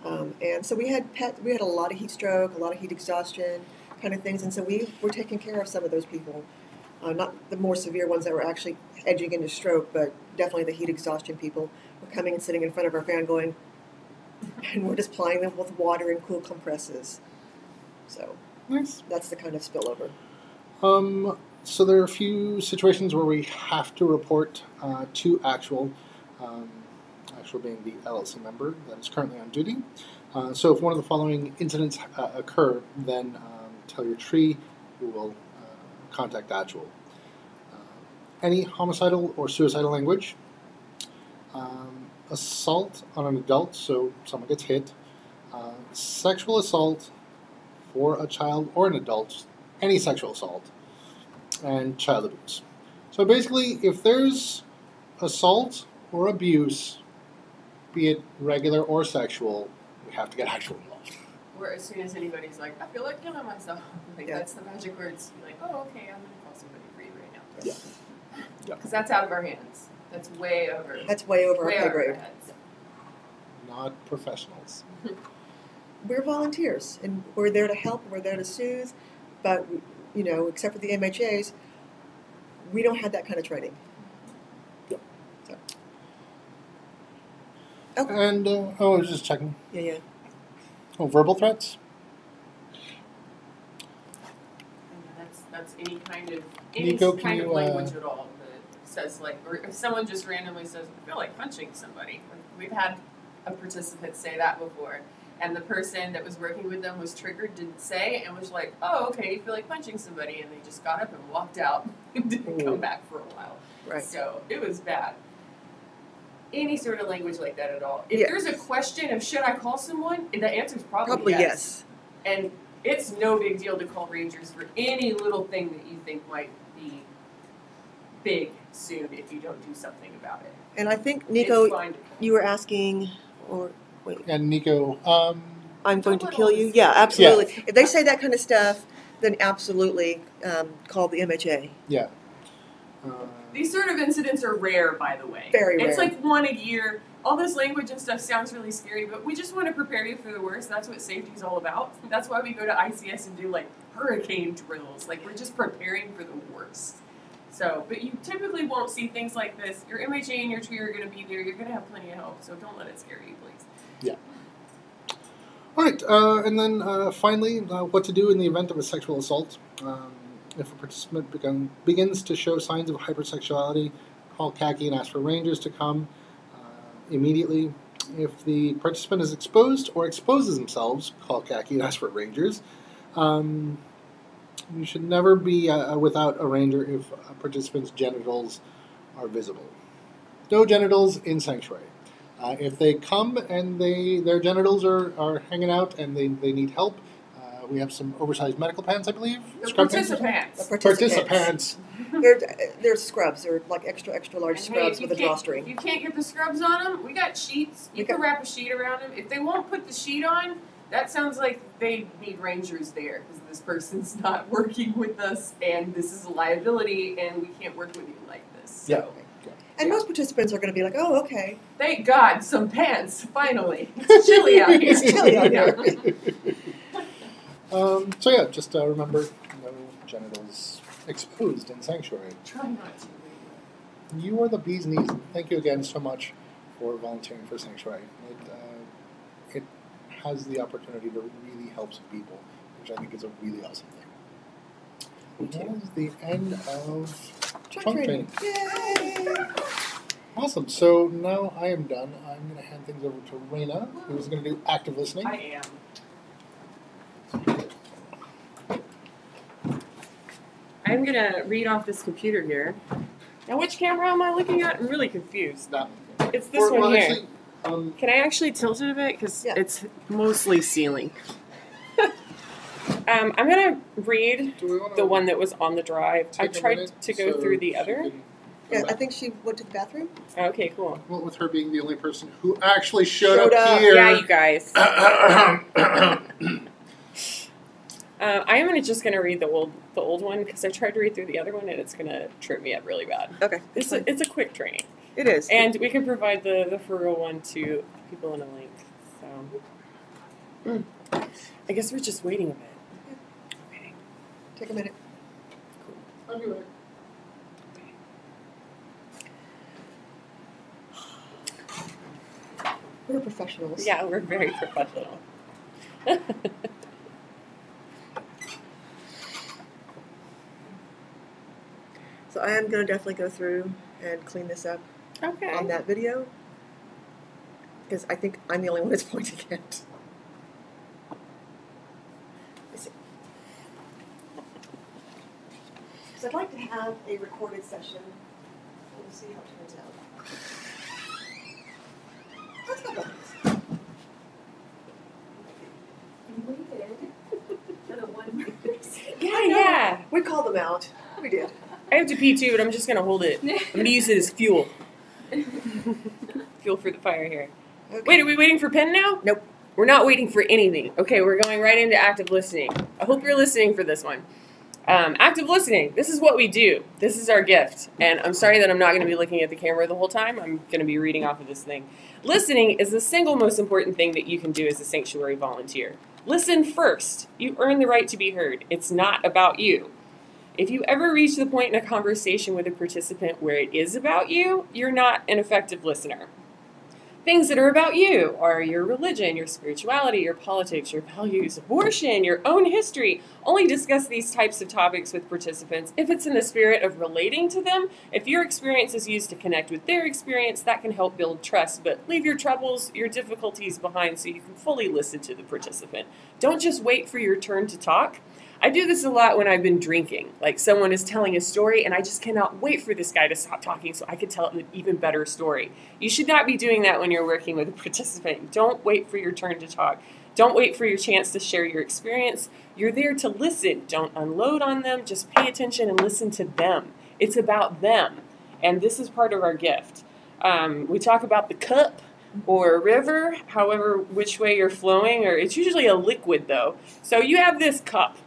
and so we had a lot of heat stroke, a lot of heat exhaustion, kind of things, and so we were taking care of some of those people. Not the more severe ones that were actually edging into stroke, but definitely the heat exhaustion people were coming and sitting in front of our fan going, and we're just plying them with water and cool compresses. So Nice. that's the kind of spillover. So there are a few situations where we have to report to actual, actual being the LLC member that is currently on duty. So if one of the following incidents occur, then tell your tree, we will contact actual. Any homicidal or suicidal language, assault on an adult, so someone gets hit, sexual assault for a child or an adult, any sexual assault, and child abuse. So basically, if there's assault or abuse, be it regular or sexual, we have to get actual involved. Or as soon as anybody's like, I feel like killing myself, like Yeah. that's the magic words. You're like, oh, okay, I'm gonna call somebody for you right now. Yeah. Yeah. Because that's out of our hands. That's way over. That's way over our way pay over our grade. heads. Not professionals. We're volunteers, and we're there to help, we're there to soothe, but, you know, except for the MHAs, we don't have that kind of training. Yep. So. Oh. And, I was just checking. Yeah. Oh, verbal threats? And that's any kind of Nico, can kind you, of language at all that says like, or if someone just randomly says, I feel like punching somebody. We've had a participant say that before, and the person that was working with them was triggered, didn't say, and was like, oh, okay, you feel like punching somebody, and they just got up and walked out and didn't come back for a while. Right. So it was bad. Any sort of language like that at all. If Yeah. there's a question of should I call someone, the answer is Probably yes. And it's no big deal to call rangers for any little thing that you think might be big soon if you don't do something about it. And I think, It's Nico, fine to- you were asking, or wait, And Nico, I'm going to Don't kill let all you? this- Yeah, absolutely. If they say that kind of stuff, then absolutely call the MHA. yeah. These sort of incidents are rare, by the way. Very It's rare. like one a year. All this language and stuff sounds really scary, but we just want to prepare you for the worst. That's what safety is all about. That's why we go to ICS and do like hurricane drills. Like we're just preparing for the worst. So, but you typically won't see things like this. Your MHA and your tree are going to be there. You're going to have plenty of help. So don't let it scare you, please. All right, and then finally, what to do in the event of a sexual assault. If a participant begins to show signs of hypersexuality, call khaki and ask for rangers to come immediately. If the participant is exposed or exposes themselves, call khaki and ask for rangers. You should never be without a ranger if a participant's genitals are visible. No genitals in sanctuary. If they come and their genitals are hanging out and they need help, we have some oversized medical pants, I believe. The Scrub pants? participants. Participants. They're scrubs. They're like extra large And scrubs hey, with a drawstring. If you can't get the scrubs on them, we got sheets. You can wrap a sheet around them. If they won't put the sheet on, that sounds like they need rangers there because this person's not working with us, and this is a liability, and we can't work with you like this. So. Yeah. And most participants are going to be like, oh, okay. Thank God, some pants, finally. It's chilly out here. It's chilly out here. So yeah, just remember, no genitals exposed in sanctuary. Try not to. You are the bee's knees. Thank you again so much for volunteering for sanctuary. It has the opportunity to really help some people, which I think is a really awesome thing. That is the end of trunk training. Yay! Awesome. So now I am done. I'm going to hand things over to Raina, who's going to do active listening. I am. I'm going to read off this computer here. Now, which camera am I looking at? I'm really confused. That It's this one here. Actually, Can I actually tilt it a bit? Because Yeah. it's mostly ceiling. I'm going to read do we want the one that was on the drive. I take a tried minute to go so through the she other. can Yeah, come I back? think she went to the bathroom. Okay, cool. Well, with her being the only person who actually showed Showed up up. here. Yeah, you guys. I am just going to read the old one because I tried to read through the other one and it's going to trip me up really bad. Okay. It's a quick training. It is. And we can provide the for real one to people in a link. So I guess we're just waiting a bit. Okay. Take a minute. I'll be back. We're professionals. Yeah, we're very professional. So I am going to definitely go through and clean this up Okay. on that video. Because I think I'm the only one that's pointing it. Because I'd like to have a recorded session. We'll see how it turns out. That's not bad. You waited for the one person. Yeah. We called them out. We did. I have to pee too, but I'm just going to hold it. I'm going to use it as fuel. Fuel for the fire here. Okay. Wait, are we waiting for Penn now? Nope. We're not waiting for anything. Okay, we're going right into active listening. I hope you're listening for this one. Active listening. This is what we do. This is our gift. And I'm sorry that I'm not going to be looking at the camera the whole time. I'm going to be reading off of this thing. Listening is the single most important thing that you can do as a sanctuary volunteer. Listen first. You earn the right to be heard. It's not about you. If you ever reach the point in a conversation with a participant where it is about you, you're not an effective listener. Things that are about you are your religion, your spirituality, your politics, your values, abortion, your own history. Only discuss these types of topics with participants if it's in the spirit of relating to them. If your experience is used to connect with their experience, that can help build trust. But leave your troubles, your difficulties behind so you can fully listen to the participant. Don't just wait for your turn to talk. I do this a lot when I've been drinking. Like someone is telling a story and I just cannot wait for this guy to stop talking so I can tell an even better story. You should not be doing that when you're working with a participant. Don't wait for your turn to talk. Don't wait for your chance to share your experience. You're there to listen. Don't unload on them. Just pay attention and listen to them. It's about them. And this is part of our gift. We talk about the cup or a river, however which way you're flowing, or it's usually a liquid though. So you have this cup.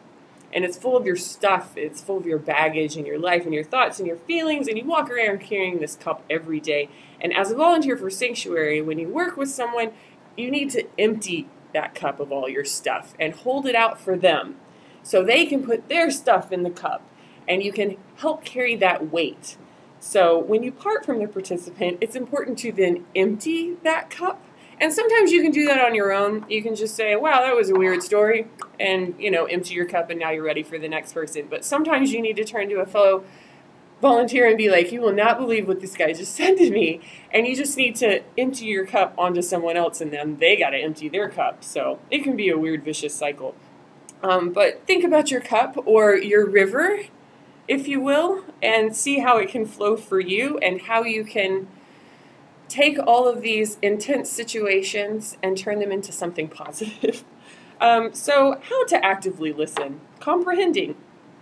And it's full of your stuff, it's full of your baggage and your life and your thoughts and your feelings, and you walk around carrying this cup every day. And as a volunteer for Sanctuary, when you work with someone, you need to empty that cup of all your stuff and hold it out for them so they can put their stuff in the cup, and you can help carry that weight. So when you part from the participant, it's important to then empty that cup. And sometimes you can do that on your own. You can just say, wow, that was a weird story, and, empty your cup, and now you're ready for the next person. But sometimes you need to turn to a fellow volunteer and be like, you will not believe what this guy just said to me. And you just need to empty your cup onto someone else, and then they got to empty their cup. So it can be a weird, vicious cycle. But think about your cup or your river, if you will, and see how it can flow for you and how you can take all of these intense situations and turn them into something positive. So how to actively listen. Comprehending.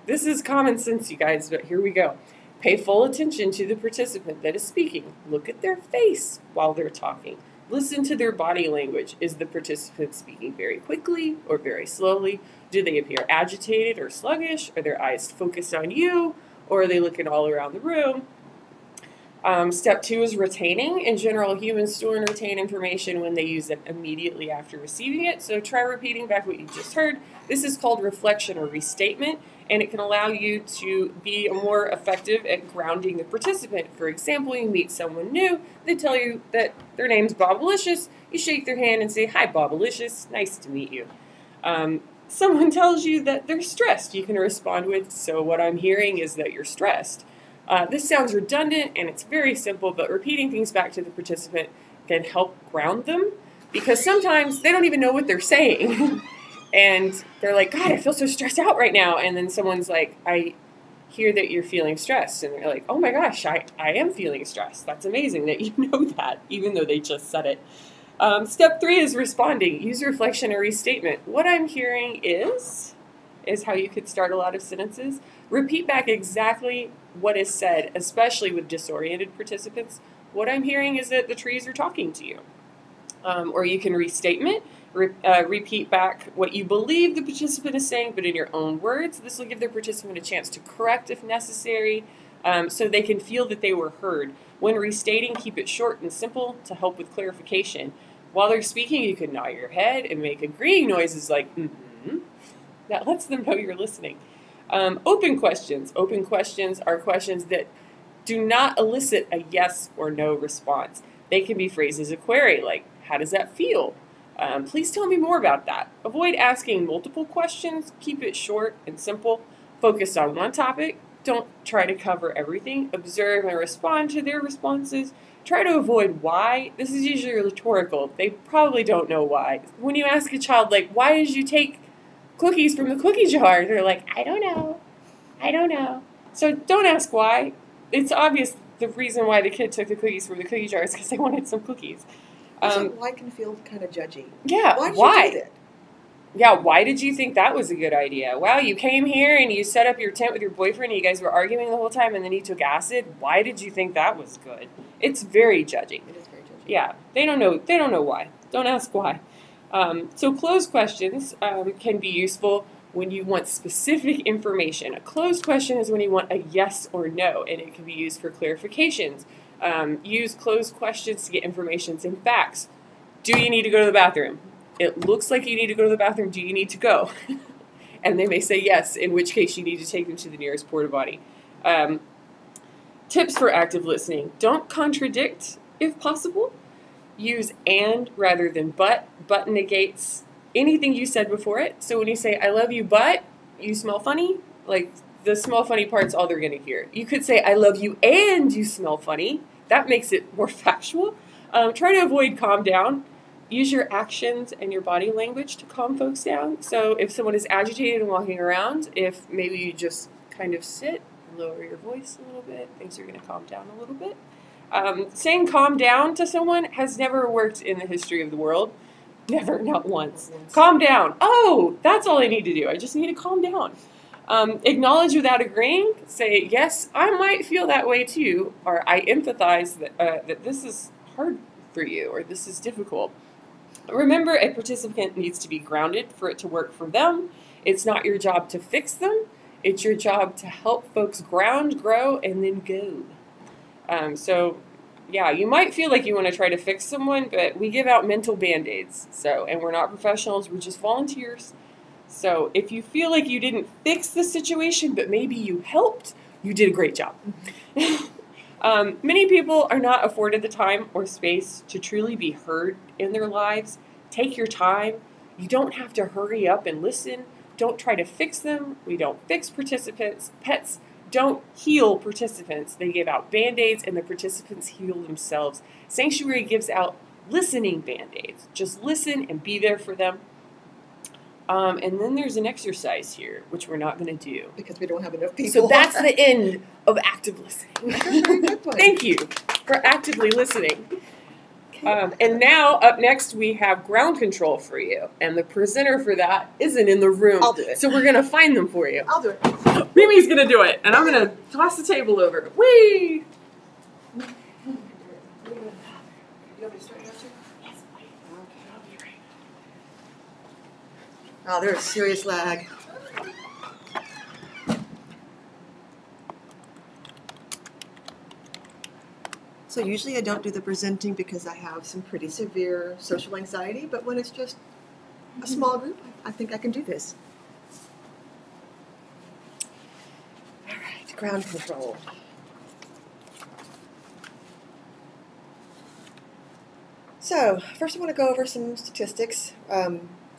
This is common sense, you guys, but here we go. Pay full attention to the participant that is speaking. Look at their face while they're talking. Listen to their body language. Is the participant speaking very quickly or very slowly? Do they appear agitated or sluggish? Are their eyes focused on you, or are they looking all around the room? Step 2 is retaining. In general, humans store and retain information when they use it immediately after receiving it. So try repeating back what you just heard. This is called reflection or restatement, and it can allow you to be more effective at grounding the participant. For example, you meet someone new, they tell you that their name's Bobalicious. You shake their hand and say, "Hi, Bobalicious, nice to meet you." Someone tells you that they're stressed. You can respond with, "So what I'm hearing is that you're stressed." This sounds redundant and it's very simple, but repeating things back to the participant can help ground them because sometimes they don't even know what they're saying. And they're like, "God, I feel so stressed out right now." And then someone's like, "I hear that you're feeling stressed." And they're like, "Oh my gosh, I am feeling stressed." That's amazing that you know that, even though they just said it. Step 3 is responding. Use reflection or restatement. What I'm hearing is how you could start a lot of sentences. Repeat back exactly what is said, especially with disoriented participants. What I'm hearing is that the trees are talking to you. Or you can restatement. Repeat back what you believe the participant is saying, but in your own words. This will give the participant a chance to correct if necessary, so they can feel that they were heard. When restating, keep it short and simple to help with clarification. While they're speaking, you can nod your head and make agreeing noises like "mm-hmm." That lets them know you're listening. Open questions. Open questions are questions that do not elicit a yes or no response. They can be phrased as a query, like, "How does that feel? Please tell me more about that." Avoid asking multiple questions. Keep it short and simple. Focus on one topic. Don't try to cover everything. Observe and respond to their responses. Try to avoid why. This is usually rhetorical. They probably don't know why. When you ask a child, like, "Why did you take cookies from the cookie jar?" They're like, "I don't know. I don't know." So don't ask why. It's obvious the reason why the kid took the cookies from the cookie jar is because they wanted some cookies. So why can feel kind of judgy? Yeah, Why did why? you do that? Yeah, why did you think that was a good idea? Wow, you came here and you set up your tent with your boyfriend and you guys were arguing the whole time and then you took acid. Why did you think that was good? It's very judgy. It is very judgy. Yeah, they don't know why. Don't ask why. So closed questions can be useful when you want specific information. A closed question is when you want a yes or no, and it can be used for clarifications. Use closed questions to get information and facts. Do you need to go to the bathroom? It looks like you need to go to the bathroom. Do you need to go? And they may say yes, in which case you need to take them to the nearest porta potty. Tips for active listening. Don't contradict if possible. Use and rather than but. But negates anything you said before it. So when you say, "I love you, but you smell funny," like the smell funny part's all they're going to hear. You could say, "I love you and you smell funny." That makes it more factual. Try to avoid calm down. Use your actions and your body language to calm folks down. So if someone is agitated and walking around, if maybe you just kind of sit and lower your voice a little bit, things are going to calm down a little bit. Saying "calm down" to someone has never worked in the history of the world. Never, not once. Calm down. Oh, that's all I need to do. I just need to calm down. Acknowledge without agreeing. Say, "Yes, I might feel that way too," or "I empathize that this is hard for you," or "this is difficult." Remember, a participant needs to be grounded for it to work for them. It's not your job to fix them. It's your job to help folks ground, grow, and then go. Yeah, you might feel like you want to try to fix someone, but we give out mental Band-Aids. And we're not professionals, we're just volunteers. So if you feel like you didn't fix the situation, but maybe you helped, you did a great job. Many people are not afforded the time or space to truly be heard in their lives. Take your time. You don't have to hurry up and listen. Don't try to fix them. We don't fix participants. Pets don't heal participants. They give out Band-Aids and the participants heal themselves. Sanctuary gives out listening Band-Aids. Just listen and be there for them. And then there's an exercise here, which we're not going to do. Because we don't have enough people. So that's the end of active listening. That's a very good one. Thank you for actively listening. And now, up next, we have ground control for you. And the presenter for that isn't in the room. I'll do it. So we're going to find them for you. I'll do it. Mimi's going to do it. And I'm going to toss the table over. Whee! You want me to start now, too? Yes, please. Okay. I'll be right back. Oh, there's serious lag. So usually I don't do the presenting because I have some pretty severe social anxiety, but when it's just a small group, I think I can do this. All right, ground control. So first I want to go over some statistics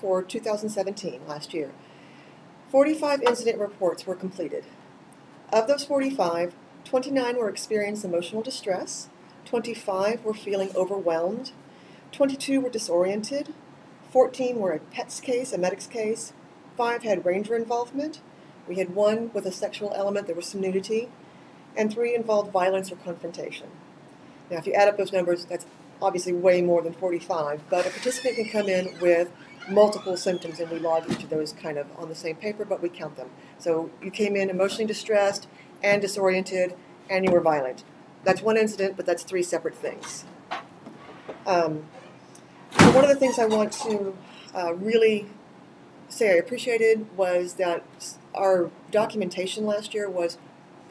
for 2017, last year. 45 incident reports were completed. Of those 45, 29 were experiencing emotional distress, 25 were feeling overwhelmed, 22 were disoriented, 14 were a PETS case, a medics case, 5 had ranger involvement, we had 1 with a sexual element, there was some nudity, and 3 involved violence or confrontation. Now if you add up those numbers, that's obviously way more than 45, but a participant can come in with multiple symptoms, and we log each of those kind of on the same paper, but we count them. So you came in emotionally distressed and disoriented, and you were violent. That's one incident, but that's 3 separate things. So one of the things I want to really say I appreciated was that our documentation last year was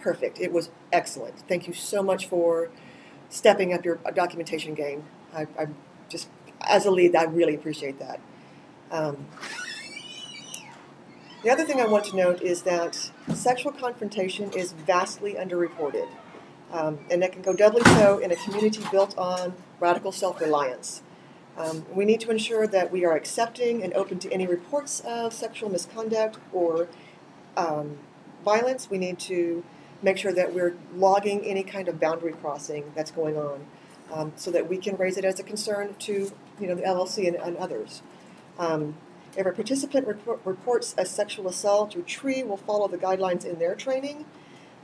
perfect. It was excellent. Thank you so much for stepping up your documentation game. I just, as a lead, I really appreciate that. The other thing I want to note is that sexual confrontation is vastly underreported, and that can go doubly so in a community built on radical self-reliance. We need to ensure that we are accepting and open to any reports of sexual misconduct or violence. We need to make sure that we're logging any kind of boundary crossing that's going on, so that we can raise it as a concern to the LLC and others. If a participant reports a sexual assault, your tree will follow the guidelines in their training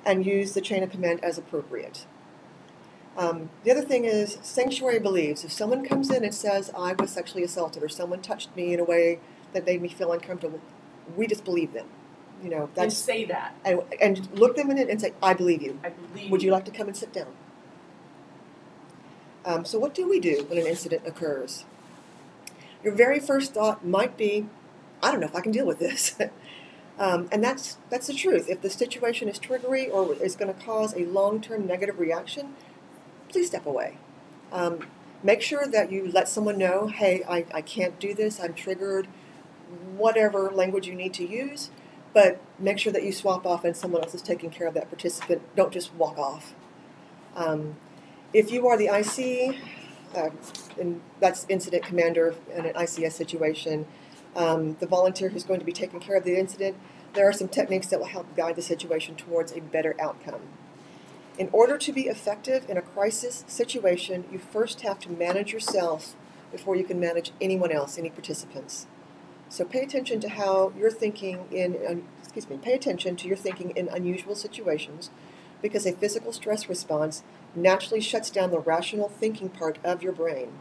and use the chain of command as appropriate. The other thing is sanctuary believes. If someone comes in and says, I was sexually assaulted, or someone touched me in a way that made me feel uncomfortable, we just believe them. That's, and say that. And look them in it and say, I believe you. I believe Would you like to come and sit down? So what do we do when an incident occurs? Your very first thought might be, I don't know if I can deal with this. And that's the truth. If the situation is triggery or is going to cause a long-term negative reaction, please step away. Make sure that you let someone know, hey, I can't do this, I'm triggered, whatever language you need to use, but make sure that you swap off and someone else is taking care of that participant. Don't just walk off. If you are the IC, and that's incident commander in an ICS situation, the volunteer who's going to be taking care of the incident, there are some techniques that will help guide the situation towards a better outcome. In order to be effective in a crisis situation, you first have to manage yourself before you can manage anyone else, any participants. So pay attention to how you're thinking pay attention to your thinking in unusual situations, because a physical stress response naturally shuts down the rational thinking part of your brain.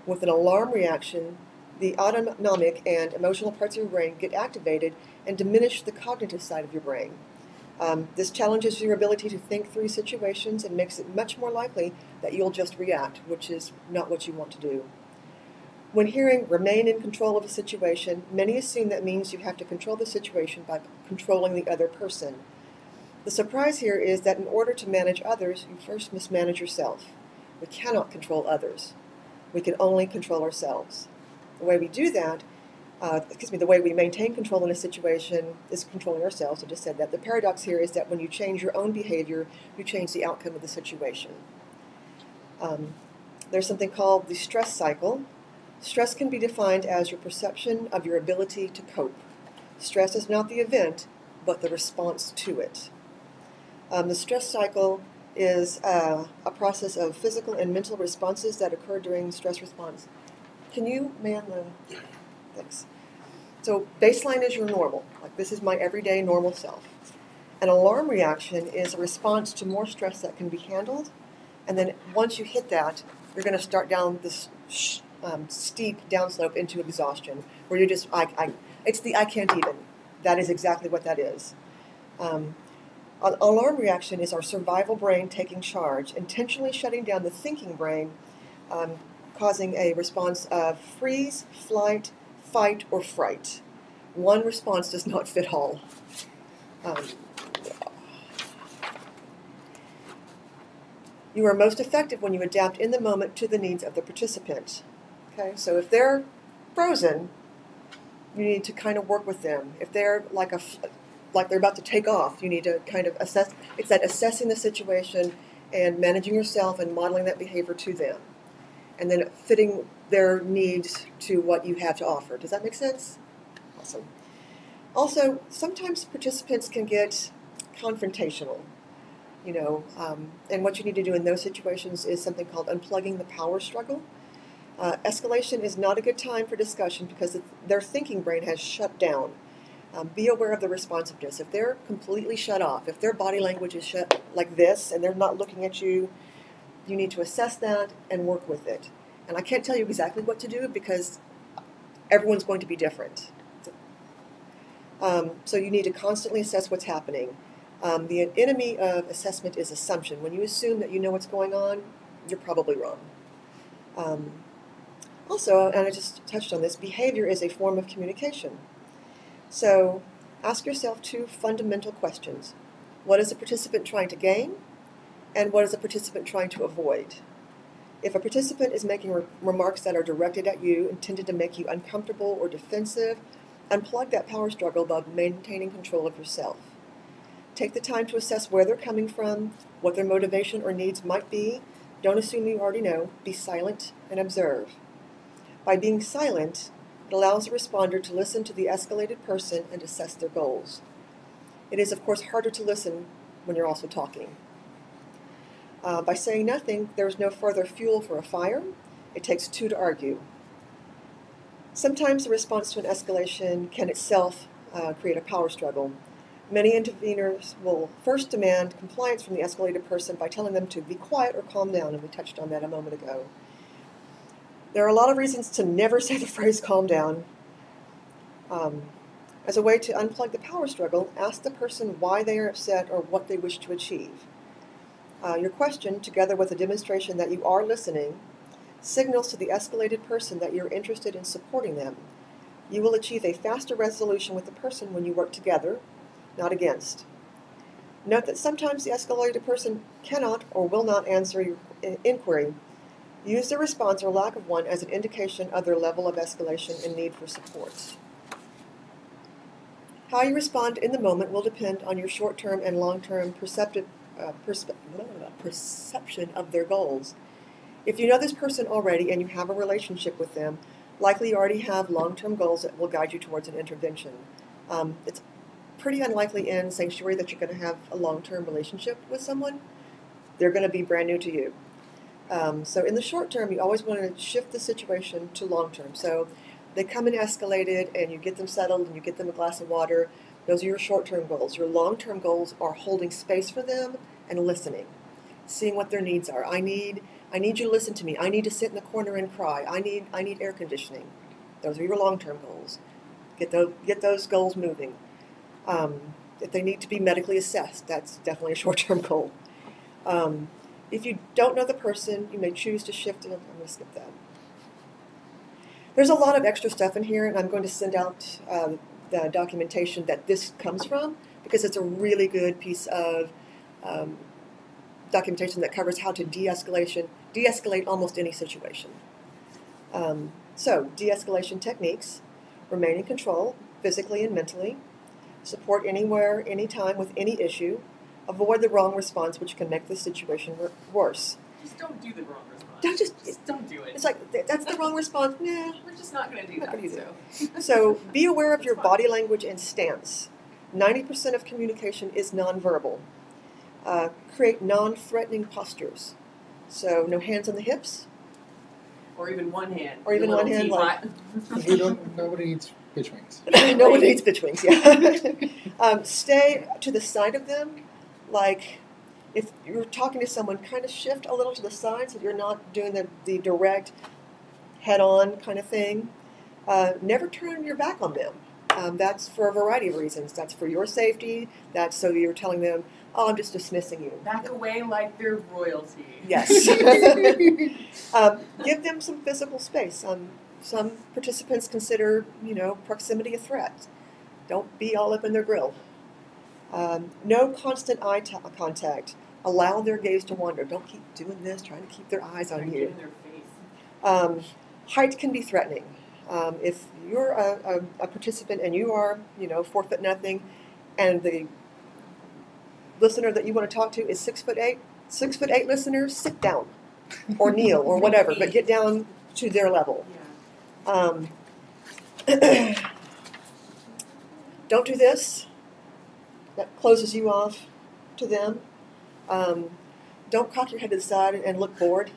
With an alarm reaction, the autonomic and emotional parts of your brain get activated and diminish the cognitive side of your brain. This challenges your ability to think through situations and makes it much more likely that you'll just react, which is not what you want to do. When hearing remain in control of a situation, many assume that means you have to control the situation by controlling the other person. The surprise here is that in order to manage others, you first must manage yourself. We cannot control others. We can only control ourselves. The way we do that, the way we maintain control in a situation is controlling ourselves. I just said that. The paradox here is that when you change your own behavior, you change the outcome of the situation. There's something called the stress cycle. Stress can be defined as your perception of your ability to cope. Stress is not the event, but the response to it. The stress cycle is a process of physical and mental responses that occur during stress response. Can you man the... Thanks. So baseline is your normal. Like, this is my everyday normal self. An alarm reaction is a response to more stress that can be handled, and then once you hit that, you're going to start down this steep downslope into exhaustion, where you're just, it's the I can't even. That is exactly what that is. An alarm reaction is our survival brain taking charge, intentionally shutting down the thinking brain, causing a response of freeze, flight, fight, or fright. One response does not fit all. You are most effective when you adapt in the moment to the needs of the participant. Okay, so if they're frozen, you need to kind of work with them. If they're like they're about to take off, you need to kind of assess. It's that assessing the situation and managing yourself and modeling that behavior to them, and then fitting their needs to what you have to offer. Does that make sense? Awesome. Also, sometimes participants can get confrontational, and what you need to do in those situations is something called unplugging the power struggle. Escalation is not a good time for discussion because their thinking brain has shut down. Be aware of the responsiveness. If they're completely shut off, if their body language is shut like this and they're not looking at you, you need to assess that and work with it. And I can't tell you exactly what to do because everyone's going to be different. So you need to constantly assess what's happening. The enemy of assessment is assumption. When you assume that you know what's going on, you're probably wrong. Also, and I just touched on this, behavior is a form of communication. So ask yourself two fundamental questions. What is a participant trying to gain? And what is a participant trying to avoid? If a participant is making remarks that are directed at you, intended to make you uncomfortable or defensive, unplug that power struggle by maintaining control of yourself. Take the time to assess where they're coming from, what their motivation or needs might be. Don't assume you already know. Be silent and observe. By being silent, it allows the responder to listen to the escalated person and assess their goals. It is, of course, harder to listen when you're also talking. By saying nothing, there is no further fuel for a fire. It takes two to argue. Sometimes the response to an escalation can itself create a power struggle. Many interveners will first demand compliance from the escalated person by telling them to be quiet or calm down, and we touched on that a moment ago. There are a lot of reasons to never say the phrase calm down. As a way to unplug the power struggle, ask the person why they are upset or what they wish to achieve. Your question, together with a demonstration that you are listening, signals to the escalated person that you're interested in supporting them. You will achieve a faster resolution with the person when you work together, not against. Note that sometimes the escalated person cannot or will not answer your inquiry. Use their response or lack of one as an indication of their level of escalation and need for support. How you respond in the moment will depend on your short-term and long-term perception of their goals. If you know this person already and you have a relationship with them, likely you already have long-term goals that will guide you towards an intervention. It's pretty unlikely in sanctuary that you're going to have a long-term relationship with someone. They're going to be brand new to you. So in the short term, you always want to shift the situation to long term. So they come in escalated and you get them settled and you get them a glass of water. Those are your short-term goals. Your long-term goals are holding space for them and listening, seeing what their needs are. I need you to listen to me. I need to sit in the corner and cry. I need air conditioning. Those are your long-term goals. Get those goals moving. If they need to be medically assessed, that's definitely a short-term goal. If you don't know the person, you may choose to shift it. I'm going to skip that. There's a lot of extra stuff in here, and I'm going to send out the documentation that this comes from because it's a really good piece of documentation that covers how to de-escalate almost any situation. So, de-escalation techniques: remain in control, physically and mentally, support anywhere, anytime with any issue, avoid the wrong response, which can make the situation worse. Just don't do the wrong response. Just don't do it. It's like, that's the wrong response. Nah. We're just not going to do Not that. gonna do So be aware of your fine. body language and stance. 90% of communication is nonverbal. Create non-threatening postures. So no hands on the hips. Or even one hand. Or even Your one little hand, teapot. Nobody needs bitch wings. No one needs bitch wings, yeah. Stay to the side of them. Like, if you're talking to someone, kind of shift a little to the side so you're not doing the direct head-on kind of thing. Never turn your back on them. That's for a variety of reasons. That's for your safety. That's so you're telling them, oh, I'm just dismissing you. Back away like they're royalty. Yes. Give them some physical space. Some participants consider, proximity a threat. Don't be all up in their grill. No constant eye contact. Allow their gaze to wander. Don't keep doing this, trying to keep their eyes on Get you. in their face. Height can be threatening. If you're a participant and you are, 4'0" and the listener that you want to talk to is 6'8", 6'8" listeners, sit down or kneel or whatever, but get down to their level. Yeah. Don't do this. That closes you off to them. Don't cock your head to the side and look bored.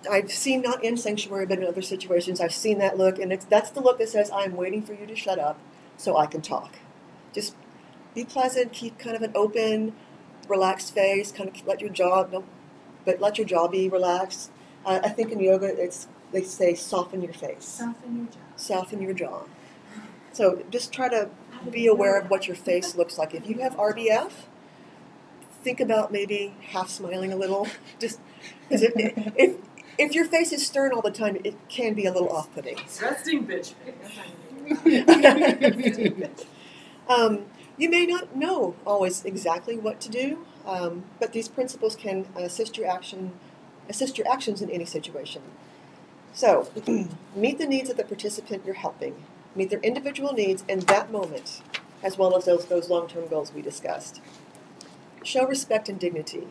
I've seen, not in sanctuary, but in other situations, I've seen that look, and that's the look that says, I'm waiting for you to shut up so I can talk. Just be pleasant, keep kind of an open, relaxed face, kind of let your jaw be relaxed. I think in yoga, they say soften your face. Soften your jaw. Soften your jaw. So just try to be aware of what your face looks like. If you have RBF, think about maybe half smiling a little. Just because if your face is stern all the time, it can be a little off-putting. Resting bitch face. You may not know always exactly what to do, but these principles can assist your actions in any situation. So, meet the needs of the participant you're helping. Meet their individual needs in that moment, as well as those long-term goals we discussed. Show respect and dignity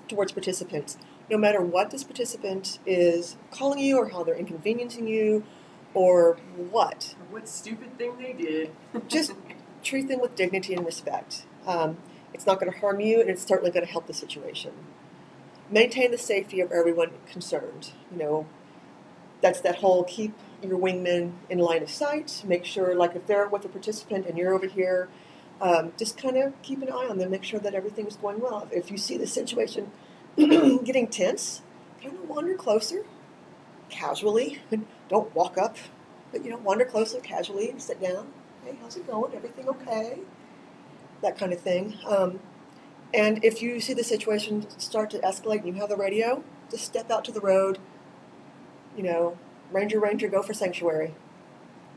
towards participants, no matter what this participant is calling you or how they're inconveniencing you or what. Or what stupid thing they did. Just treat them with dignity and respect. It's not going to harm you, and it's certainly going to help the situation. Maintain the safety of everyone concerned. That's that whole keep your wingman in line of sight. Make sure, like if they're with a participant and you're over here, just kind of keep an eye on them. Make sure that everything's going well. If you see the situation getting tense, kind of wander closer, casually. Don't walk up, but wander closer, casually, and sit down. Hey, how's it going? Everything okay? That kind of thing. And if you see the situation start to escalate and you have the radio, just step out to the road. Ranger, go for sanctuary.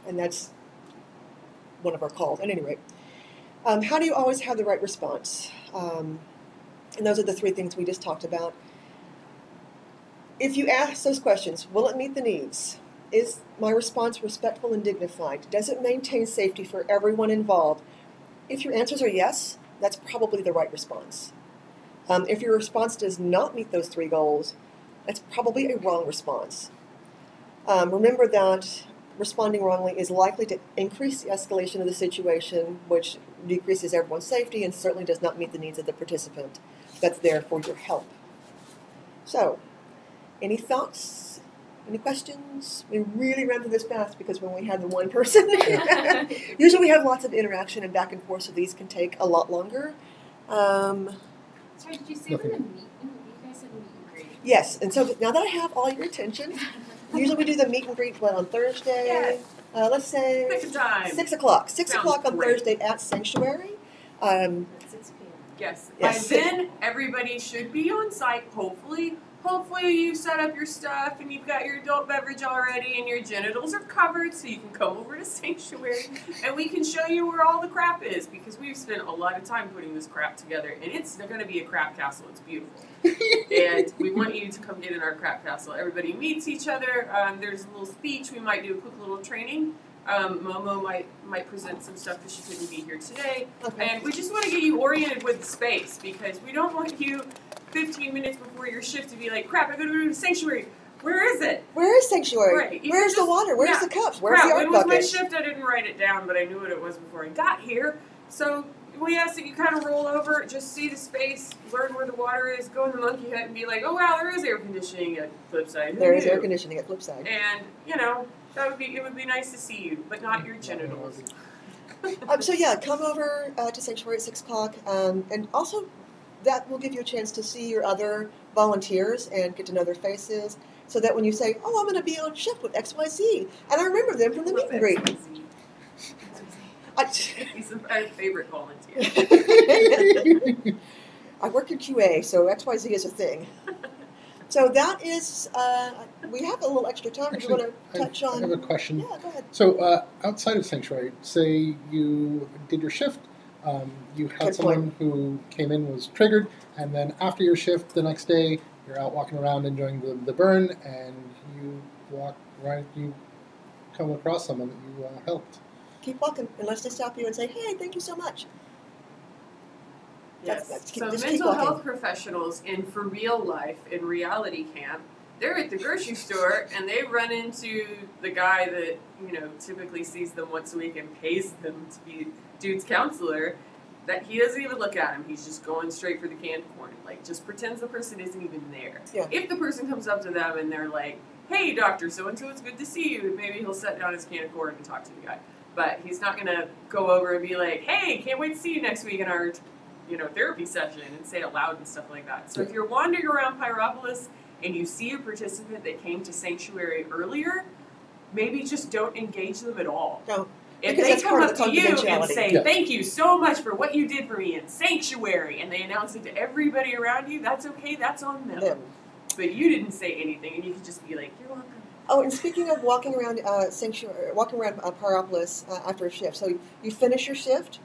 And that's one of our calls. At any rate, how do you always have the right response? And those are the three things we just talked about. If you ask those questions, will it meet the needs? Is my response respectful and dignified? Does it maintain safety for everyone involved? If your answers are yes, that's probably the right response. If your response does not meet those three goals, that's probably a wrong response. Remember that responding wrongly is likely to increase the escalation of the situation, which decreases everyone's safety and certainly does not meet the needs of the participant that's there for your help. So, any thoughts? Any questions? We really ran through this fast because when we had the one person, usually we have lots of interaction and back and forth, so these can take a lot longer. Sorry, did you say when the meet? You guys said meet and greet. Yes, and so now that I have all your attention, usually we do the meet and greet on Thursday. Yes. Let's say Pick a time. 6 o'clock. 6 Sounds o'clock on great. Thursday at Sanctuary. 6 p.m. Yes. Yes. By then, everybody should be on site, hopefully. Hopefully you set up your stuff and you've got your adult beverage already and your genitals are covered so you can come over to Sanctuary and we can show you where all the crap is because we've spent a lot of time putting this crap together and it's going to be a crap castle. It's beautiful. And we want you to come get in our crap castle. Everybody meets each other. There's a little speech. We might do a quick little training. Momo might present some stuff because she couldn't be here today. Okay. And we just want to get you oriented with the space because we don't want you 15 minutes before your shift to be like, crap, I gotta go to the Sanctuary. Where is it? Where is Sanctuary? Right. You Where's can the water? Where's yeah. the cups? Where's Crap, the when art was my bucket? shift? I didn't write it down, but I knew what it was before I got here. So we ask that you kind of roll over, just see the space, learn where the water is, go in the monkey hut and be like, oh wow, there is air conditioning at Flipside. There is air conditioning at Flipside. And, it would be nice to see you, but not your genitals. So yeah, come over to Sanctuary at 6 o'clock, and also that will give you a chance to see your other volunteers and get to know their faces, so that when you say, "Oh, I'm going to be on shift with XYZ," and I remember them from the meet and greet. He's our favorite volunteer. I work in QA, so XYZ is a thing. So that is, we have a little extra time. Actually, Do you want to touch on? I have a question. Yeah, go ahead. So outside of Sanctuary, say you did your shift, You had Good someone who came in, was triggered, and then after your shift the next day, you're out walking around enjoying the burn, and you you come across someone that you helped. Keep walking unless they stop you and say, "Hey, thank you so much." Yes. Just So keep mental walking. health professionals in for real life, in reality camp, they're at the grocery store and they run into the guy that, typically sees them once a week and pays them to be dude's counselor, that he doesn't even look at him. He's just going straight for the canned corn. Like, just pretends the person isn't even there. Yeah. If the person comes up to them and they're like, "Hey, doctor so-and-so, it's good to see you," maybe he'll set down his can of corn and talk to the guy. But he's not going to go over and be like, "Hey, can't wait to see you next week in our therapy session," and say it loud and stuff like that. So if you're wandering around Pyropolis and you see a participant that came to Sanctuary earlier, maybe just don't engage them at all. No. If Because they that's come part up of the to you and confidentiality. say, Yeah. "Thank you so much for what you did for me in Sanctuary," and they announce it to everybody around you, that's okay, that's on them. But you didn't say anything, and you could just be like, "You're welcome." Oh, and speaking of walking around Sanctuary, walking around Pyropolis after a shift, so you finish your shift,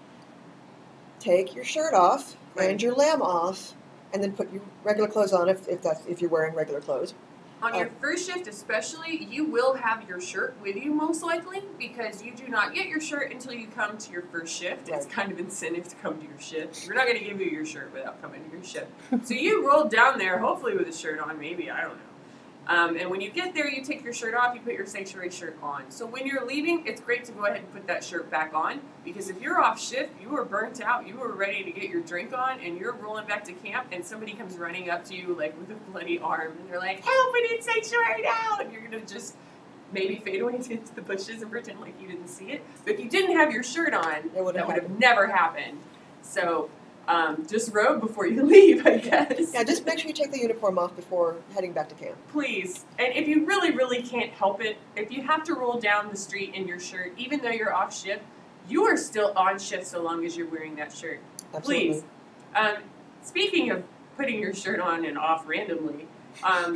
take your shirt off Right. and your lamb off, and then put your regular clothes on if you're wearing regular clothes. On your first shift especially, you will have your shirt with you most likely, because you do not get your shirt until you come to your first shift. It's Right. kind of incentive to come to your shift. We're not going to give you your shirt without coming to your shift. So you roll down there, hopefully with a shirt on, maybe, I don't know. And when you get there, you take your shirt off, you put your Sanctuary shirt on. So when you're leaving, it's great to go ahead and put that shirt back on, because if you're off shift, you are burnt out, you are ready to get your drink on, and you're rolling back to camp, and somebody comes running up to you like with a bloody arm, and they're like, "Help, I need Sanctuary now!" And you're going to just maybe fade away into the bushes and pretend like you didn't see it. But if you didn't have your shirt on, It would that would have happened. never happened. So just robe before you leave, I guess. Yeah, just make sure you take the uniform off before heading back to camp. Please. And if you really, really can't help it, if you have to roll down the street in your shirt, even though you're off shift, you are still on shift so long as you're wearing that shirt. Absolutely. Please. Speaking of putting your shirt on and off randomly,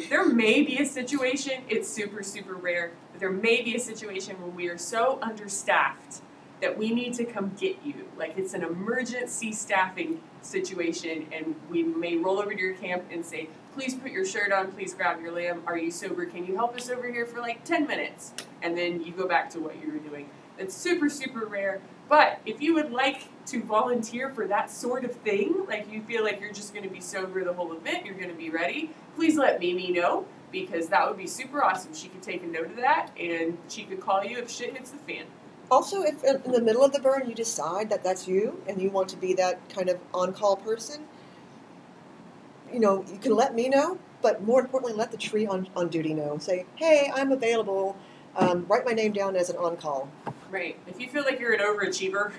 there may be a situation, it's super, super rare, but there may be a situation when we are so understaffed that we need to come get you. Like, it's an emergency staffing situation, and we may roll over to your camp and say, "Please put your shirt on, please grab your lamb, are you sober, can you help us over here for like 10 minutes? And then you go back to what you were doing. It's super, super rare. But if you would like to volunteer for that sort of thing, like you feel like you're just going to be sober the whole event, you're going to be ready, please let Mimi know, because that would be super awesome. She could take a note of that, and she could call you if shit hits the fan. Also, if in the middle of the burn you decide that that's you and you want to be that kind of on-call person, you can let me know, but more importantly, let the tree on duty know. Say, "Hey, I'm available. Write my name down as an on-call." Right. If you feel like you're an overachiever,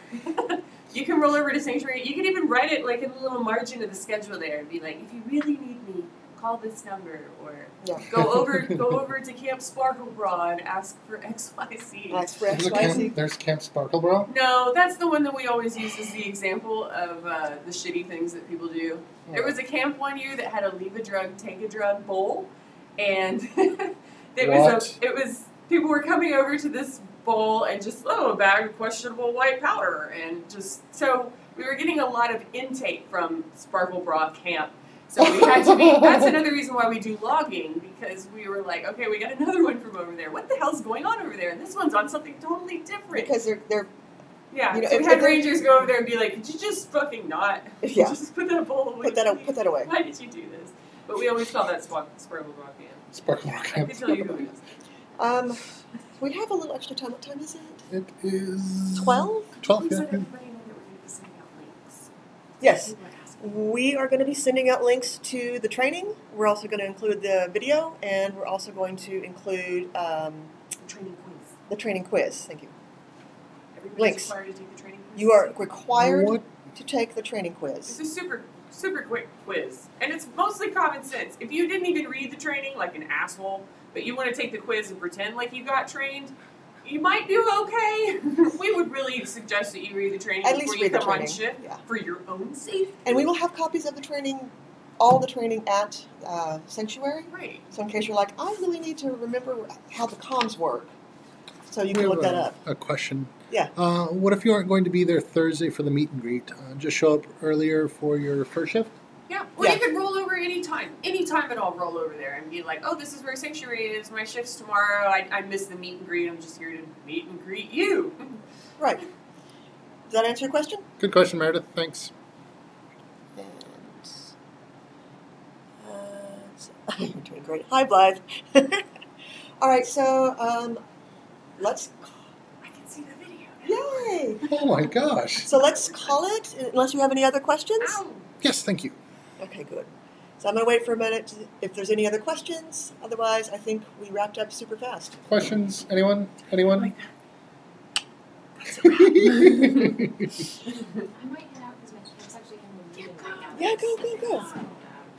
you can roll over to Sanctuary. You can even write it like in a little margin of the schedule there and be like, "If you really need me, call this number," or Yeah. go over to Camp Sparkle Bra and ask for XYZ. Ask for There's, XYZ. there's Camp Sparkle Bro. No, that's the one that we always use as the example of the shitty things that people do. There was a camp one year that had a leave a drug, take a drug bowl, and it was people were coming over to this bowl and just a bag of questionable white powder, and just so we were getting a lot of intake from Sparkle Bra camp. So we had to be, that's another reason why we do logging, because we were like, okay, we got another one from over there. What the hell's going on over there? And this one's on something totally different. Because they're Yeah, You know, so if- we had if they're- rangers go over there and be like, "Could you just fucking not? Yeah. Just put that bowl away. put that away. Why did you do this?" But we always call that Sparkle Rock Band. Sparkle Bro I Camp. can tell you who it is. We have a little extra time. What time is it? It is 12? 12, Please yeah. let everybody know that we're going to be sending out links. Yes. We were asking. We are going to be sending out links to the training. We're also going to include the video, and we're also going to include Training quiz. the training quiz. Thank you. Everybody's Links. required to take the training quiz. You are required What? to take the training It's quiz. a super, super quick quiz. And it's mostly common sense. If you didn't even read the training, like an asshole, but you want to take the quiz and pretend like you got trained, you might do okay. We would really suggest that you read the training At before least you read the come on training. shift Yeah. for your own safety. And we will have copies of the training, all the training at Sanctuary. Right. So in case you're like, I really need to remember how the comms work. So you can look that up. A question. Yeah. What if you aren't going to be there Thursday for the meet and greet? Just show up earlier for your first shift? Yeah, or you could roll over anytime at all. Roll over there and be like, "Oh, this is where Sanctuary is. My shift's tomorrow. I missed the meet and greet. I'm just here to meet and greet you." Right. Does that answer your question? Good question, Meredith. Thanks. And, you're doing great. Hi, Blythe. All right, so let's. I can see the video. Yay! Oh my gosh. So let's call it. Unless you have any other questions. Ow. Yes, thank you. Okay, good. So I'm going to wait for a minute if there's any other questions. Otherwise, I think we wrapped up super fast. Questions? Anyone? Anyone? That's a wrap. I might head out because my kid's actually having a meeting right now. Yeah, go. So,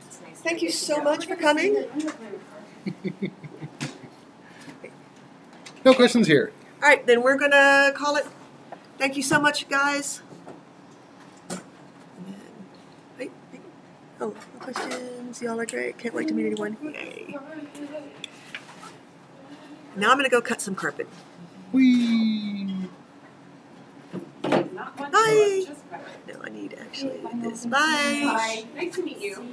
it's nice Thank to you get so to much for coming. No questions here. All right, then we're going to call it. Thank you so much, guys. And then, wait. Oh, no questions. Y'all are great. Can't wait to meet anyone. Yay. Now I'm going to go cut some carpet. Whee! Not much, Bye. just better. No, I need actually this. Bye. Bye. Nice to meet you.